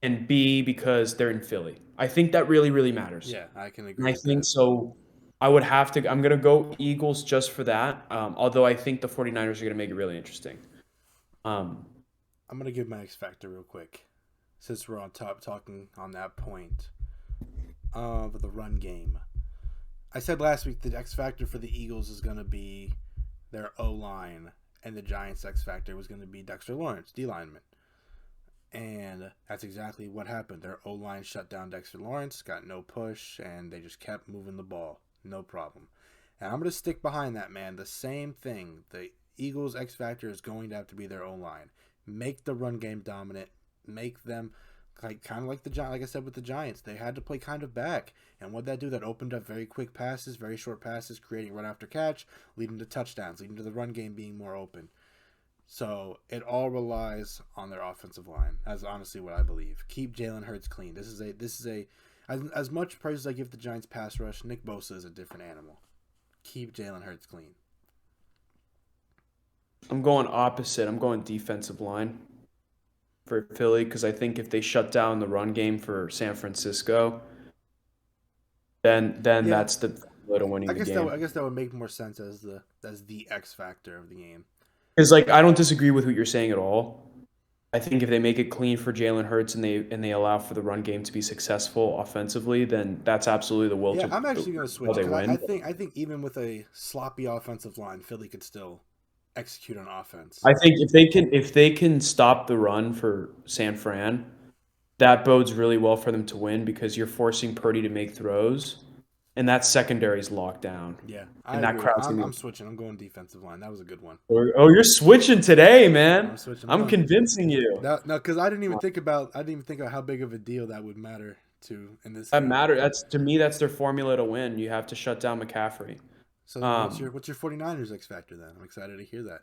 Speaker 2: and B, because they're in Philly. I think that really, really matters.
Speaker 1: Yeah, I can
Speaker 2: And
Speaker 1: agree
Speaker 2: I
Speaker 1: with
Speaker 2: think
Speaker 1: that.
Speaker 2: so. I'm going to go Eagles just for that. Although I think the 49ers are going to make it really interesting. Um,
Speaker 1: I'm gonna give my X factor real quick, since we're on top talking on that point of the run game. I said last week the X factor for the Eagles is gonna be their O line, and the Giants' X factor was gonna be Dexter Lawrence, D lineman. And that's exactly what happened. Their O line shut down Dexter Lawrence, got no push, and they just kept moving the ball. No problem. And I'm going to stick behind that, man. The same thing. The Eagles' X factor is going to have to be their O line. Make the run game dominant. Make them like kind of like the Giants. Like I said with the Giants, they had to play kind of back. And what that do? That opened up very quick passes, very short passes, creating run after catch, leading to touchdowns, leading to the run game being more open. So it all relies on their offensive line. That's honestly what I believe. Keep Jalen Hurts clean. This is a as much praise as I give the Giants pass rush, Nick Bosa is a different animal. Keep Jalen Hurts clean.
Speaker 2: I'm going opposite. I'm going defensive line for Philly because I think if they shut down the run game for San Francisco, then
Speaker 1: Yeah,
Speaker 2: that's the formula to winning the game.
Speaker 1: I guess that would make more sense as the X factor of the game.
Speaker 2: Because like I don't disagree with what you're saying at all. I think if they make it clean for Jalen Hurts and they allow for the run game to be successful offensively, then that's absolutely the will
Speaker 1: Yeah,
Speaker 2: to
Speaker 1: I'm actually going to
Speaker 2: how
Speaker 1: switch
Speaker 2: they
Speaker 1: because
Speaker 2: win.
Speaker 1: I think even with a sloppy offensive line, Philly could still execute on offense.
Speaker 2: I think if they can stop the run for San Fran, that bodes really well for them to win because you're forcing Purdy to make throws, and that secondary is locked down,
Speaker 1: Yeah, I
Speaker 2: and that
Speaker 1: agree.
Speaker 2: crowd's gonna
Speaker 1: I'm
Speaker 2: be.
Speaker 1: switching. I'm going defensive line. That was a good one.
Speaker 2: Oh, you're switching today, man.
Speaker 1: I'm switching.
Speaker 2: I'm
Speaker 1: No,
Speaker 2: convincing you.
Speaker 1: no, because I didn't even think about how big of a deal that would matter to in this
Speaker 2: That
Speaker 1: game.
Speaker 2: matter. That's to me. That's their formula to win. You have to shut down McCaffrey.
Speaker 1: So then
Speaker 2: Um,
Speaker 1: what's your 49ers X factor then? I'm excited to hear that.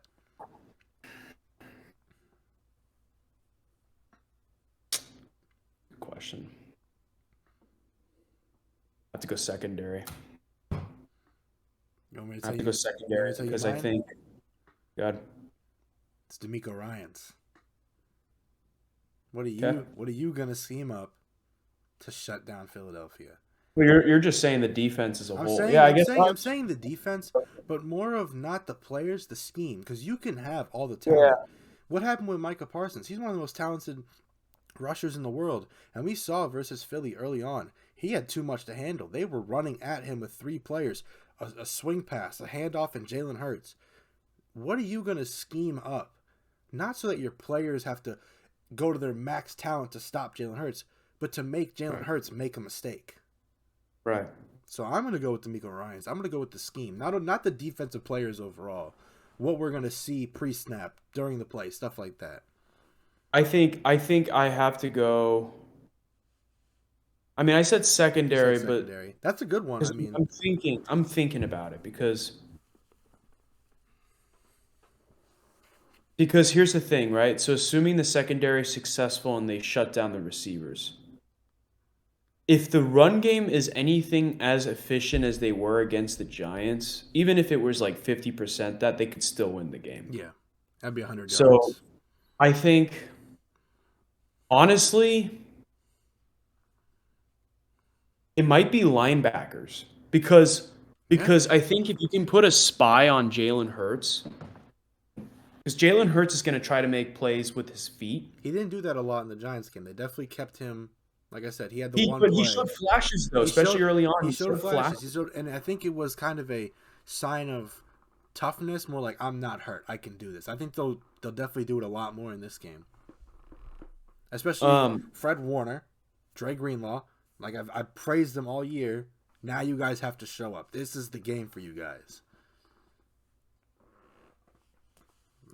Speaker 2: Good question. I have to go secondary.
Speaker 1: You want me to
Speaker 2: I
Speaker 1: tell
Speaker 2: have to
Speaker 1: you?
Speaker 2: go
Speaker 1: You want me
Speaker 2: secondary
Speaker 1: to tell you
Speaker 2: because I
Speaker 1: mine?
Speaker 2: think God.
Speaker 1: It's D'Amico Ryan's.
Speaker 2: Okay.
Speaker 1: What are you gonna scheme up to shut down Philadelphia?
Speaker 2: Well, you're just saying the defense as a whole. Yeah, I guess.
Speaker 1: I'm saying the defense, but more of not the players, the scheme, because you can have all the
Speaker 2: Yeah.
Speaker 1: talent. What happened with Micah Parsons? He's one of the most talented rushers in the world, and we saw versus Philly early on. He had too much to handle. They were running at him with three players, a swing pass, a handoff, and Jalen Hurts. What are you gonna scheme up? Not so that your players have to go to their max talent to stop Jalen Hurts, but to make Jalen
Speaker 2: Right.
Speaker 1: Hurts make a mistake.
Speaker 2: Right.
Speaker 1: So I'm going to go with D'Amico Ryans. I'm going to go with the scheme, not the defensive players overall. What we're going to see pre-snap, during the play, stuff like that.
Speaker 2: I think I have to go. I mean, I said
Speaker 1: You said
Speaker 2: secondary, but
Speaker 1: secondary. That's a good one. I
Speaker 2: because
Speaker 1: mean,
Speaker 2: I'm thinking about it because here's the thing, right? So assuming the secondary is successful and they shut down the receivers, if the run game is anything as efficient as they were against the Giants, even if it was like 50%, that they could still win the game.
Speaker 1: yeah, that'd be 100
Speaker 2: So
Speaker 1: yards.
Speaker 2: I think honestly, it might be linebackers because
Speaker 1: Yeah,
Speaker 2: because I think if you can put a spy on Jalen Hurts, Because Jalen Hurts is going to try to make plays with his feet.
Speaker 1: He didn't do that a lot in the Giants game. They definitely kept him. Like I said, he had the
Speaker 2: He
Speaker 1: one
Speaker 2: but he
Speaker 1: play.
Speaker 2: showed flashes though,
Speaker 1: He
Speaker 2: especially
Speaker 1: showed
Speaker 2: early on.
Speaker 1: he
Speaker 2: He
Speaker 1: showed
Speaker 2: showed
Speaker 1: flashes.
Speaker 2: flashes.
Speaker 1: And I think it was kind of a sign of toughness, more like I'm not hurt. I can do this. I think they'll definitely do it a lot more in this game. Especially Fred Warner, Dre Greenlaw. Like I've praised them all year. Now you guys have to show up. This is the game for you guys.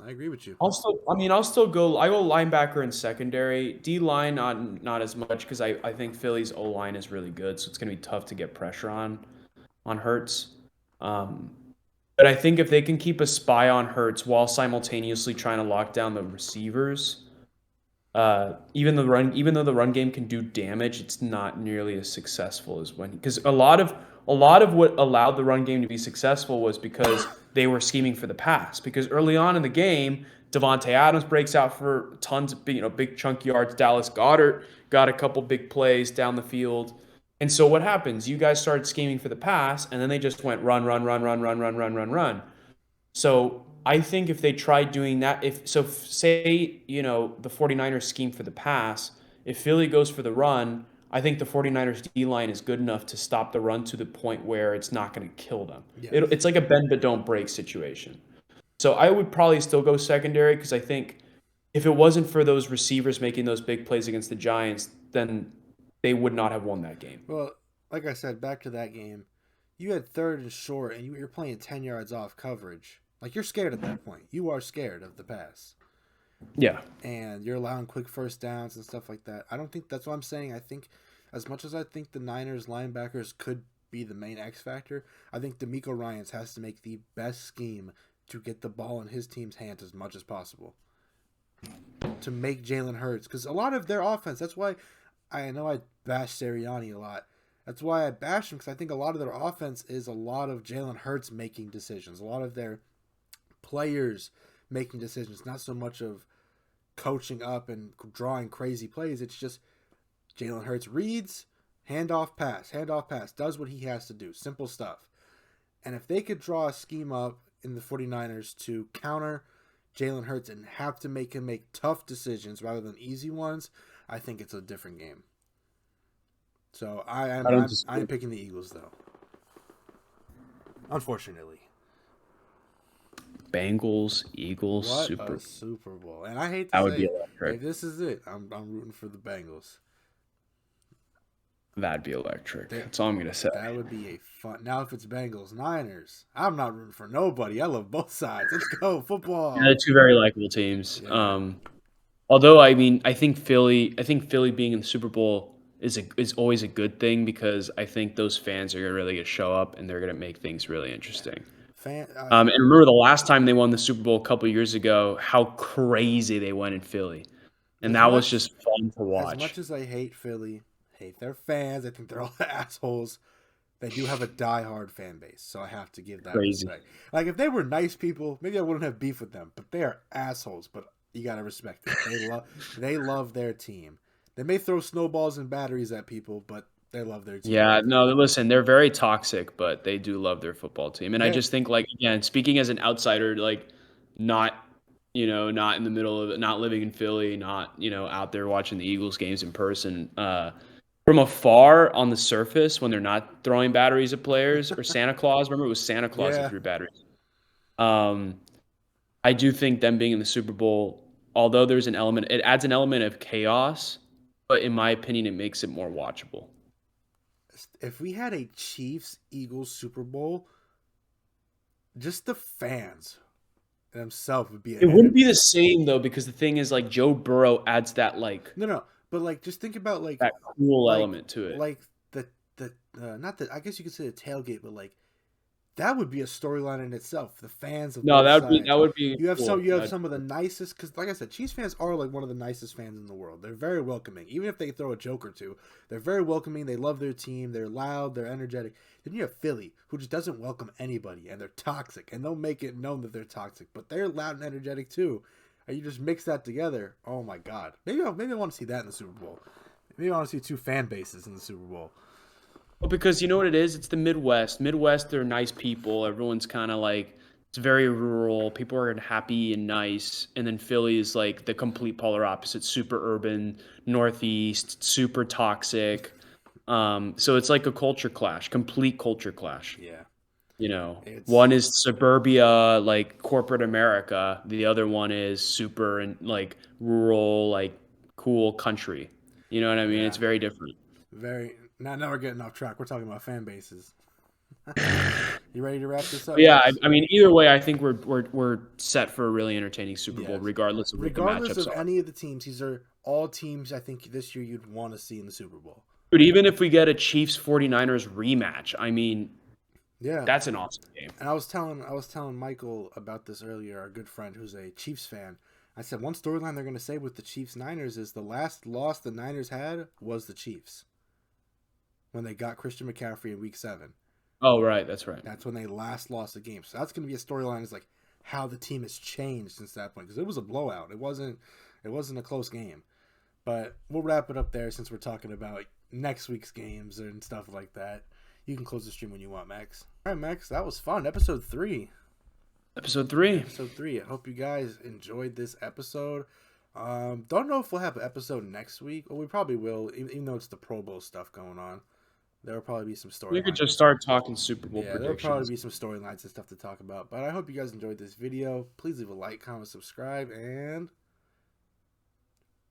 Speaker 1: I agree with you.
Speaker 2: I'll still go. I go linebacker and secondary. D line not as much because I think Philly's O line is really good, so it's gonna be tough to get pressure on Hurts. Um, but I think if they can keep a spy on Hurts while simultaneously trying to lock down the receivers, even though the run game can do damage, it's not nearly as successful as when because a lot of what allowed the run game to be successful was because they were scheming for the pass. Because early on in the game, Devontae Adams breaks out for tons of big chunk yards. Dallas Goedert got a couple big plays down the field. And so what happens? You guys started scheming for the pass, and then they just went run, run, run, run, run, run, run, run, run. So I think if they tried doing that, say, the 49ers scheme for the pass, if Philly goes for the run, I think the 49ers D line is good enough to stop the run to the point where it's not going to kill them.
Speaker 1: Yes.
Speaker 2: It's like a bend but don't break situation. So I would probably still go secondary because I think if it wasn't for those receivers making those big plays against the Giants, then they would not have won that game.
Speaker 1: Well, like I said, back to that game, you had third and short, and you're playing 10 yards off coverage. Like, you're scared at that point. You are scared of the pass.
Speaker 2: Yeah.
Speaker 1: And you're allowing quick first downs and stuff like that. I don't think that's what I'm saying. I think as much as I think the Niners linebackers could be the main X factor, I think DeMeco Ryans has to make the best scheme to get the ball in his team's hands as much as possible. To make Jalen Hurts. Because a lot of their offense, that's why I know I bash Sirianni a lot. That's why I bash him, because I think a lot of their offense is a lot of Jalen Hurts making decisions. A lot of their players making decisions. Not so much of coaching up and drawing crazy plays. It's just Jalen Hurts reads, handoff, pass, does what he has to do. Simple stuff. And if they could draw a scheme up in the 49ers to counter Jalen Hurts and have to make him make tough decisions rather than easy ones, I think it's a different game. So I'm picking the Eagles, though. Unfortunately.
Speaker 2: Bengals, Eagles,
Speaker 1: What
Speaker 2: Super
Speaker 1: a Super Bowl. And I hate to
Speaker 2: That would
Speaker 1: say
Speaker 2: be
Speaker 1: it,
Speaker 2: electric.
Speaker 1: if this is it, I'm rooting for the Bengals.
Speaker 2: That'd be electric. That's all I'm gonna say.
Speaker 1: That would be a fun. Now, if it's Bengals Niners, I'm not rooting for nobody. I love both sides. Let's go football.
Speaker 2: Yeah, they're two very likable teams.
Speaker 1: Yeah.
Speaker 2: Although I think Philly being in the Super Bowl is always a good thing because I think those fans are really gonna show up and they're gonna make things really interesting. And remember the last time they won the Super Bowl a couple years ago, how crazy they went in Philly, and that was just fun to watch.
Speaker 1: As much as I hate Philly, hate their fans, I think they're all assholes. They do have a diehard fan base, so I have to give that respect. Like, if they were nice people, maybe I wouldn't have beef with them, but they are assholes. But you gotta respect it. They love their team. They may throw snowballs and batteries at people, but they love their team.
Speaker 2: Yeah, no, listen, they're very toxic, but they do love their football team. And I just think, like, again, speaking as an outsider, like, not in the middle of it, not living in Philly, not, out there watching the Eagles games in person, from afar on the surface when they're not throwing batteries at players or Santa Claus. Remember, it was Santa Claus that threw batteries. I do think them being in the Super Bowl, although it adds an element of chaos, but in my opinion, it makes it more watchable.
Speaker 1: If we had a Chiefs-Eagles Super Bowl, just the fans themselves would be.
Speaker 2: It wouldn't be the same though, because the thing is, like, Joe Burrow adds that
Speaker 1: No, but like, just think about like
Speaker 2: that cool element to it.
Speaker 1: Like the not that, I guess you could say the tailgate, but like that would be a storyline in itself. The fans of
Speaker 2: that would be
Speaker 1: you have
Speaker 2: cool.
Speaker 1: some of the nicest, because like I said, Chiefs fans are like one of the nicest fans in the world. They're very welcoming, even if they throw a joke or two. They're very welcoming. They love their team. They're loud. They're energetic. Then you have Philly, who just doesn't welcome anybody, and they're toxic, and they'll make it known that they're toxic, but they're loud and energetic too. And you just mix that together. Oh my God! Maybe I want to see that in the Super Bowl. Maybe I want to see two fan bases in the Super Bowl.
Speaker 2: Well, because you know what it is? It's the Midwest. Midwest, they're nice people. Everyone's kind of like, It's very rural. People are happy and nice. And then Philly is like the complete polar opposite, super urban, Northeast, super toxic. So it's like a culture clash, complete culture clash.
Speaker 1: Yeah.
Speaker 2: One
Speaker 1: It's
Speaker 2: is suburbia, like corporate America. The other one is super and like rural, like cool country. You know what I mean? It's
Speaker 1: yeah,
Speaker 2: very different.
Speaker 1: very. Now we're getting off track. We're talking about fan bases. You ready to wrap this up,
Speaker 2: But yeah, I,
Speaker 1: Max?
Speaker 2: I mean, either way, I think we're set for a really entertaining Super Bowl,
Speaker 1: Yes.
Speaker 2: regardless of what the
Speaker 1: Regardless
Speaker 2: matchups
Speaker 1: of
Speaker 2: are.
Speaker 1: any of the teams, these are all teams I think this year you'd want to see in the Super Bowl.
Speaker 2: But even if we get a Chiefs 49ers rematch, I mean,
Speaker 1: Yeah.
Speaker 2: that's an awesome game.
Speaker 1: And I was telling Michael about this earlier, our good friend who's a Chiefs fan. I said one storyline they're going to say with the Chiefs Niners is the last loss the Niners had was the Chiefs when they got Christian McCaffrey in Week 7.
Speaker 2: Oh, right, that's right.
Speaker 1: That's when they last lost the game. So that's going to be a storyline. Is like how the team has changed since that point because it was a blowout. It wasn't a close game. But we'll wrap it up there since we're talking about next week's games and stuff like that. You can close the stream when you want, Max. All right, Max, that was fun. Episode 3.
Speaker 2: Episode 3.
Speaker 1: Episode 3. I hope you guys enjoyed this episode. Don't know if we'll have an episode next week. Well, we probably will, even though it's the Pro Bowl stuff going on. There will probably be some
Speaker 2: We could
Speaker 1: storylines.
Speaker 2: just start talking Super Bowl
Speaker 1: Yeah, there'll probably
Speaker 2: predictions.
Speaker 1: be some storylines and stuff to talk about. But I hope you guys enjoyed this video. Please leave a like, comment, subscribe, and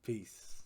Speaker 1: peace.